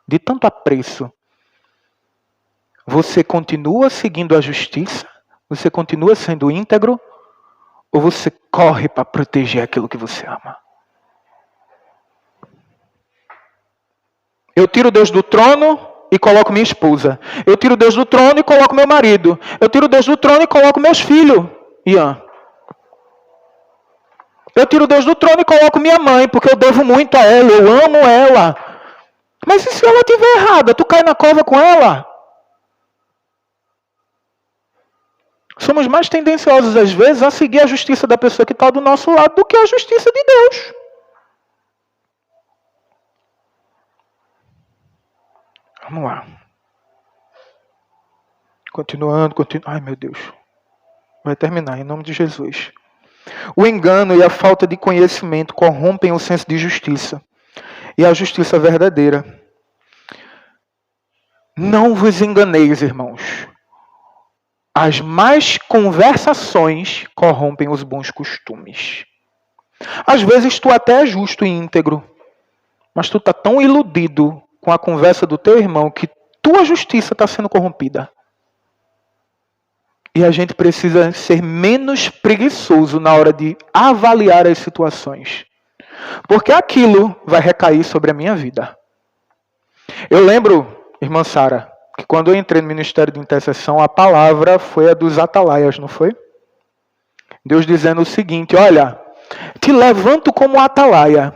de tanto apreço, você continua seguindo a justiça? Você continua sendo íntegro? Ou você corre para proteger aquilo que você ama? Eu tiro Deus do trono e coloco minha esposa. Eu tiro Deus do trono e coloco meu marido. Eu tiro Deus do trono e coloco meus filhos. Ian. Eu tiro Deus do trono e coloco minha mãe, porque eu devo muito a ela, eu amo ela. Mas e se ela estiver errada? Tu cai na cova com ela? Somos mais tendenciosos, às vezes, a seguir a justiça da pessoa que está do nosso lado do que a justiça de Deus. Vamos lá. Continuando. Ai, meu Deus. Vai terminar, em nome de Jesus. O engano e a falta de conhecimento corrompem o senso de justiça e a justiça verdadeira. Não vos enganeis, irmãos. As más conversações corrompem os bons costumes. Às vezes tu até é justo e íntegro, mas tu está tão iludido com a conversa do teu irmão que tua justiça está sendo corrompida. E a gente precisa ser menos preguiçoso na hora de avaliar as situações. Porque aquilo vai recair sobre a minha vida. Eu lembro, irmã Sara, que quando eu entrei no Ministério de Intercessão, a palavra foi a dos atalaias, não foi? Deus dizendo o seguinte, olha, te levanto como atalaia,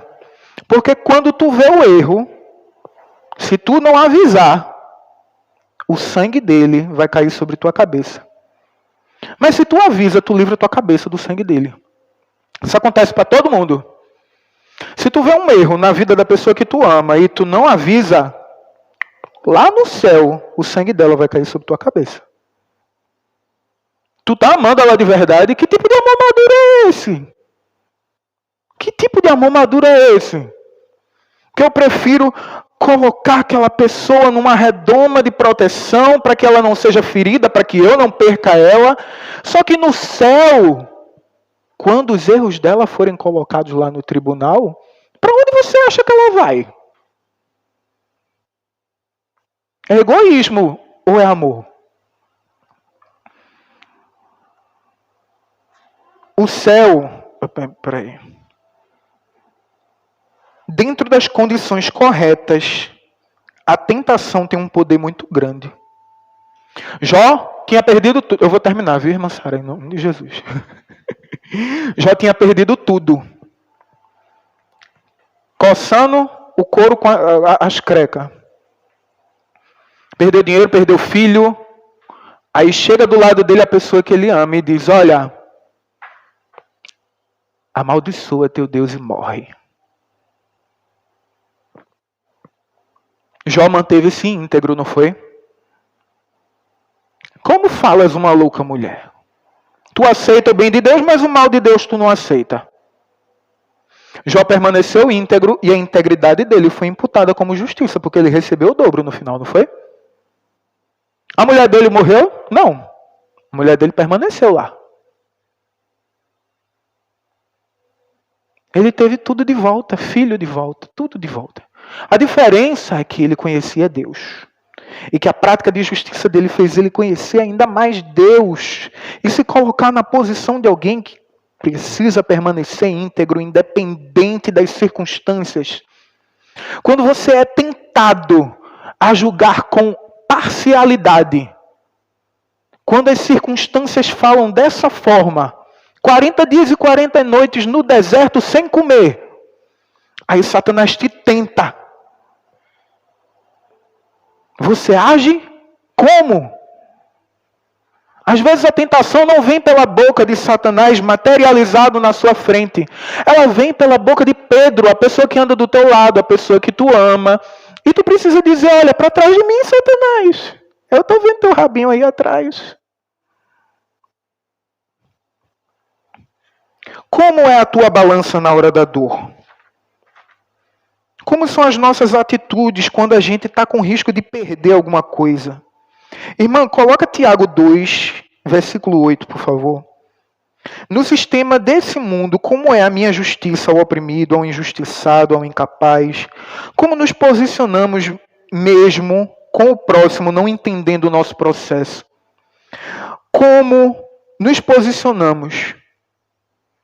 porque quando tu vê o erro, se tu não avisar, o sangue dele vai cair sobre tua cabeça. Mas se tu avisa, tu livra tua cabeça do sangue dele. Isso acontece para todo mundo. Se tu vê um erro na vida da pessoa que tu ama e tu não avisa, lá no céu, o sangue dela vai cair sobre tua cabeça. Tu tá amando ela de verdade? Que tipo de amor maduro é esse? Que tipo de amor maduro é esse? Que eu prefiro colocar aquela pessoa numa redoma de proteção para que ela não seja ferida, para que eu não perca ela. Só que no céu, quando os erros dela forem colocados lá no tribunal, para onde você acha que ela vai? É egoísmo ou é amor? O céu Peraí. Dentro das condições corretas, a tentação tem um poder muito grande. Jó tinha perdido tudo. Eu vou terminar, viu, irmã Sara, em nome de Jesus. Jó tinha perdido tudo. Coçando o couro com as crecas. Perdeu dinheiro, perdeu filho. Aí chega do lado dele a pessoa que ele ama e diz, olha, amaldiçoa teu Deus e morre. Jó manteve-se íntegro, não foi? Como falas uma louca mulher? Tu aceita o bem de Deus, mas o mal de Deus tu não aceita. Jó permaneceu íntegro e a integridade dele foi imputada como justiça, porque ele recebeu o dobro no final, não foi? A mulher dele morreu? Não. A mulher dele permaneceu lá. Ele teve tudo de volta, filho de volta, tudo de volta. A diferença é que ele conhecia Deus. E que a prática de justiça dele fez ele conhecer ainda mais Deus. E se colocar na posição de alguém que precisa permanecer íntegro, independente das circunstâncias. Quando você é tentado a julgar com parcialidade, quando as circunstâncias falam dessa forma, 40 dias e 40 noites no deserto sem comer, aí Satanás te tenta. Você age como? Às vezes a tentação não vem pela boca de Satanás materializado na sua frente. Ela vem pela boca de Pedro, a pessoa que anda do teu lado, a pessoa que tu ama. E tu precisa dizer, olha, para trás de mim, Satanás. Eu estou vendo teu rabinho aí atrás. Como é a tua balança na hora da dor? Como são as nossas atitudes quando a gente está com risco de perder alguma coisa? Irmã, coloca Tiago 2, versículo 8, por favor. No sistema desse mundo, como é a minha justiça ao oprimido, ao injustiçado, ao incapaz? Como nos posicionamos mesmo com o próximo, não entendendo o nosso processo? Como nos posicionamos?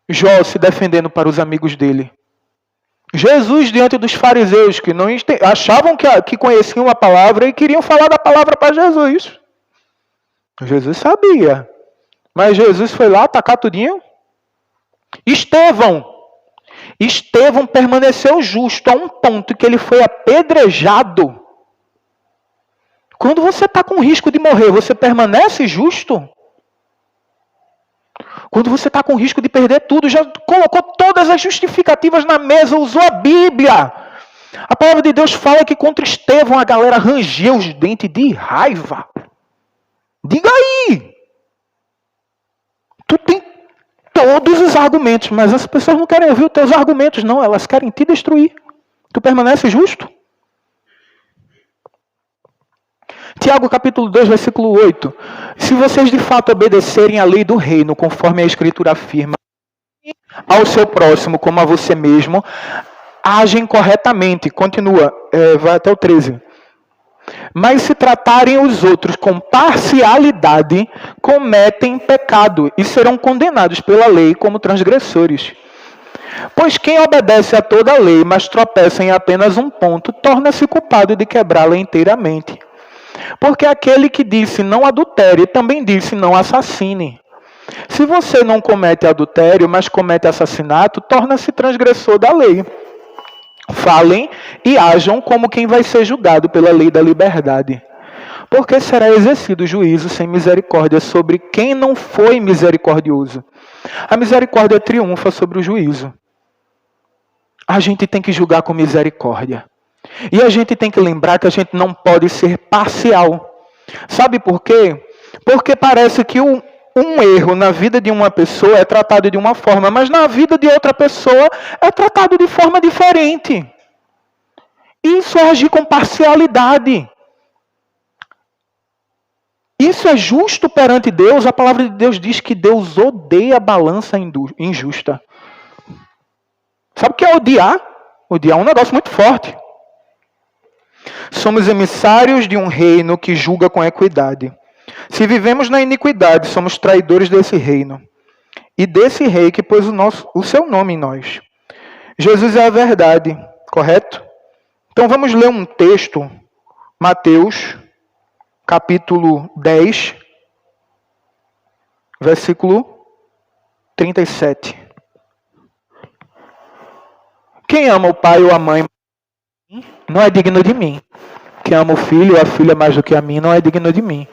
Jó se defendendo para os amigos dele. Jesus diante dos fariseus que não achavam que conheciam a palavra e queriam falar da palavra para Jesus. Jesus sabia. Mas Jesus foi lá atacar tudinho. Estevão permaneceu justo a um ponto que ele foi apedrejado. Quando você está com risco de morrer, você permanece justo? Quando você está com risco de perder tudo, já colocou todas as justificativas na mesa, usou a Bíblia. A palavra de Deus fala que contra Estevão a galera rangeu os dentes de raiva. Diga aí. Tu tem todos os argumentos, mas as pessoas não querem ouvir os teus argumentos, não. Elas querem te destruir. Tu permanece justo? Tiago capítulo 2, versículo 8. Se vocês de fato obedecerem à lei do reino, conforme a Escritura afirma, ao seu próximo como a você mesmo, agem corretamente. Continua, vai até o 13. Mas se tratarem os outros com parcialidade, cometem pecado e serão condenados pela lei como transgressores. Pois quem obedece a toda a lei, mas tropeça em apenas um ponto, torna-se culpado de quebrá-la inteiramente. Porque aquele que disse não adultere, também disse não assassine. Se você não comete adultério, mas comete assassinato, torna-se transgressor da lei. Falem e ajam como quem vai ser julgado pela lei da liberdade. Porque será exercido juízo sem misericórdia sobre quem não foi misericordioso. A misericórdia triunfa sobre o juízo. A gente tem que julgar com misericórdia. E a gente tem que lembrar que a gente não pode ser parcial. Sabe por quê? Porque parece que um erro na vida de uma pessoa é tratado de uma forma, mas na vida de outra pessoa é tratado de forma diferente. Isso é agir com parcialidade. Isso é justo perante Deus. A palavra de Deus diz que Deus odeia a balança injusta. Sabe o que é odiar? Odiar é um negócio muito forte. Somos emissários de um reino que julga com equidade. Se vivemos na iniquidade, somos traidores desse reino. e desse rei que pôs o seu nome em nós. Jesus é a verdade, correto? Então vamos ler um texto, Mateus, capítulo 10, versículo 37. Quem ama o pai ou a mãe não é digno de mim. Quem ama o filho ou a filha mais do que a mim não é digno de mim.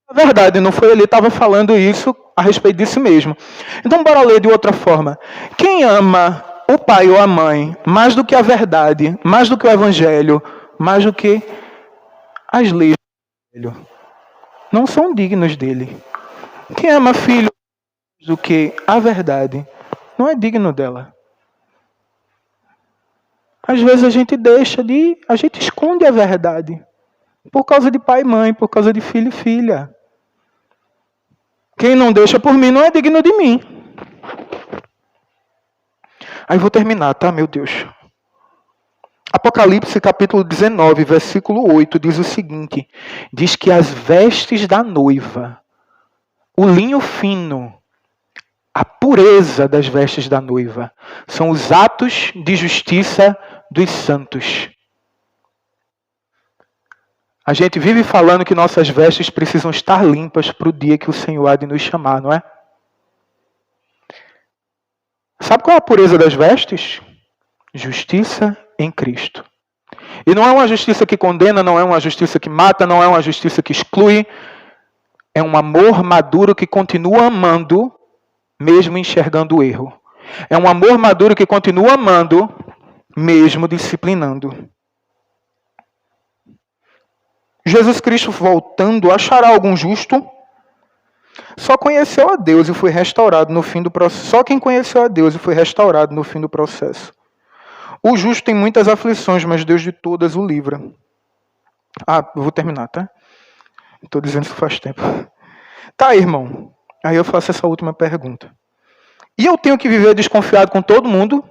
Na verdade, não foi ele que estava falando isso a respeito disso mesmo. Então, bora ler de outra forma. Quem ama o pai ou a mãe mais do que a verdade, mais do que o evangelho, mais do que as leis do evangelho, não são dignos dele. Quem ama filho mais do que a verdade, não é digno dela. Às vezes a gente esconde a verdade. Por causa de pai e mãe, por causa de filho e filha. Quem não deixa por mim não é digno de mim. Aí vou terminar, tá, meu Deus? Apocalipse capítulo 19, versículo 8, diz o seguinte. Diz que as vestes da noiva, o linho fino, a pureza das vestes da noiva, são os atos de justiça dos santos. A gente vive falando que nossas vestes precisam estar limpas para o dia que o Senhor há de nos chamar, não é? Sabe qual é a pureza das vestes? Justiça em Cristo. E não é uma justiça que condena, não é uma justiça que mata, não é uma justiça que exclui. É um amor maduro que continua amando, mesmo enxergando o erro. É um amor maduro que continua amando, mesmo disciplinando. Jesus Cristo, voltando, achará algum justo? Só conheceu a Deus e foi restaurado no fim do processo. Só quem conheceu a Deus e foi restaurado no fim do processo. O justo tem muitas aflições, mas Deus de todas o livra. Eu vou terminar, tá? Estou dizendo isso faz tempo. Tá, irmão. Aí eu faço essa última pergunta. E eu tenho que viver desconfiado com todo mundo?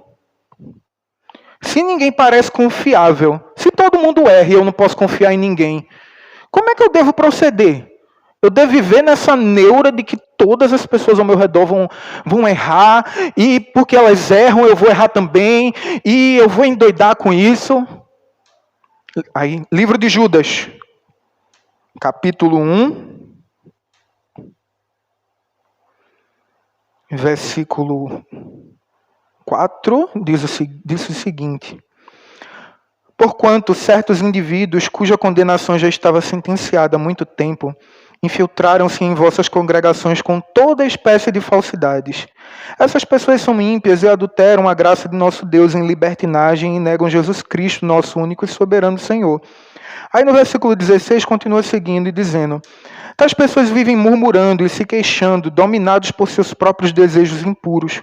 Se ninguém parece confiável, se todo mundo erra e eu não posso confiar em ninguém, como é que eu devo proceder? Eu devo viver nessa neura de que todas as pessoas ao meu redor vão errar, e porque elas erram eu vou errar também, e eu vou endoidar com isso. Aí, livro de Judas, capítulo 1, versículo 4, diz o seguinte. Porquanto certos indivíduos, cuja condenação já estava sentenciada há muito tempo, infiltraram-se em vossas congregações com toda espécie de falsidades. Essas pessoas são ímpias e adulteram a graça de nosso Deus em libertinagem e negam Jesus Cristo, nosso único e soberano Senhor. Aí no versículo 16 continua seguindo e dizendo: tais pessoas vivem murmurando e se queixando, dominados por seus próprios desejos impuros.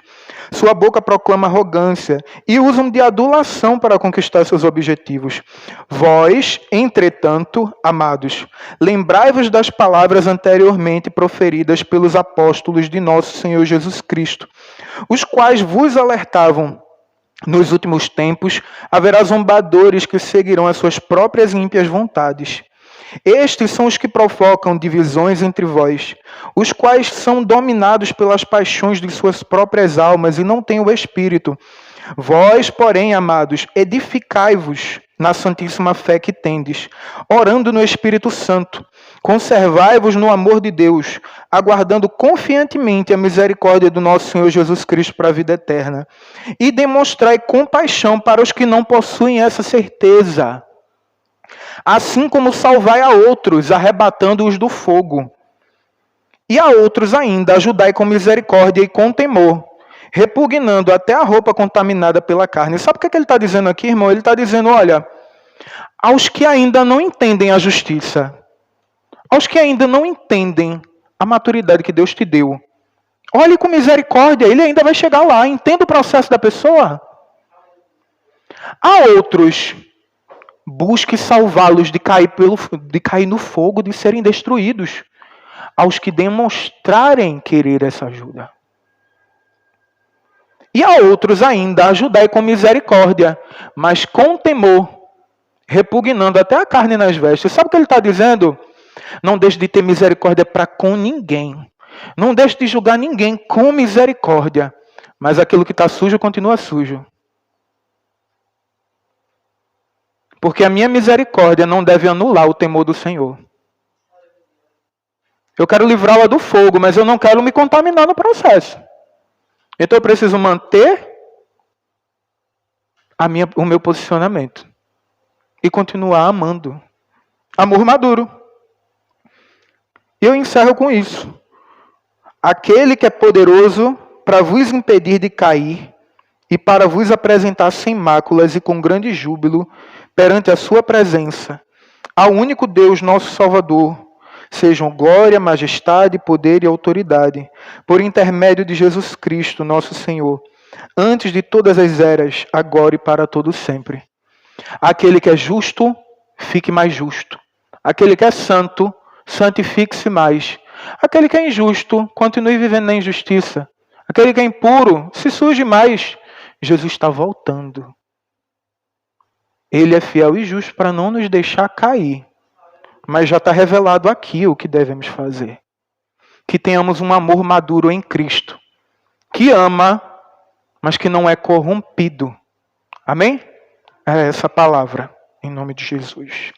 Sua boca proclama arrogância e usam de adulação para conquistar seus objetivos. Vós, entretanto, amados, lembrai-vos das palavras anteriormente proferidas pelos apóstolos de nosso Senhor Jesus Cristo, os quais vos alertavam: nos últimos tempos haverá zombadores que seguirão as suas próprias ímpias vontades. Estes são os que provocam divisões entre vós, os quais são dominados pelas paixões de suas próprias almas e não têm o Espírito. Vós, porém, amados, edificai-vos na santíssima fé que tendes, orando no Espírito Santo. Conservai-vos no amor de Deus, aguardando confiantemente a misericórdia do nosso Senhor Jesus Cristo para a vida eterna. E demonstrai compaixão para os que não possuem essa certeza, assim como salvai a outros, arrebatando-os do fogo. E a outros ainda ajudai com misericórdia e com temor, repugnando até a roupa contaminada pela carne. Sabe o que ele está dizendo aqui, irmão? Ele está dizendo, olha, aos que ainda não entendem a justiça, aos que ainda não entendem a maturidade que Deus te deu, olhe com misericórdia, ele ainda vai chegar lá, entenda o processo da pessoa. A outros, busque salvá-los de cair no fogo, de serem destruídos, aos que demonstrarem querer essa ajuda. E a outros ainda, ajudai com misericórdia, mas com temor, repugnando até a carne nas vestes. Sabe o que ele está dizendo? Não deixe de ter misericórdia para com ninguém. Não deixe de julgar ninguém com misericórdia, mas aquilo que está sujo continua sujo. Porque a minha misericórdia não deve anular o temor do Senhor. Eu quero livrá-la do fogo, mas eu não quero me contaminar no processo. Então eu preciso manter o meu posicionamento e continuar amando. Amor maduro. E eu encerro com isso. Aquele que é poderoso para vos impedir de cair e para vos apresentar sem máculas e com grande júbilo perante a sua presença, ao único Deus, nosso Salvador, sejam glória, majestade, poder e autoridade, por intermédio de Jesus Cristo, nosso Senhor, antes de todas as eras, agora e para todo sempre. Aquele que é justo, fique mais justo. Aquele que é santo, santifique-se mais. Aquele que é injusto, continue vivendo na injustiça. Aquele que é impuro, se suje mais. Jesus está voltando. Ele é fiel e justo para não nos deixar cair. Mas já está revelado aqui o que devemos fazer. Que tenhamos um amor maduro em Cristo. Que ama, mas que não é corrompido. Amém? É essa palavra, em nome de Jesus.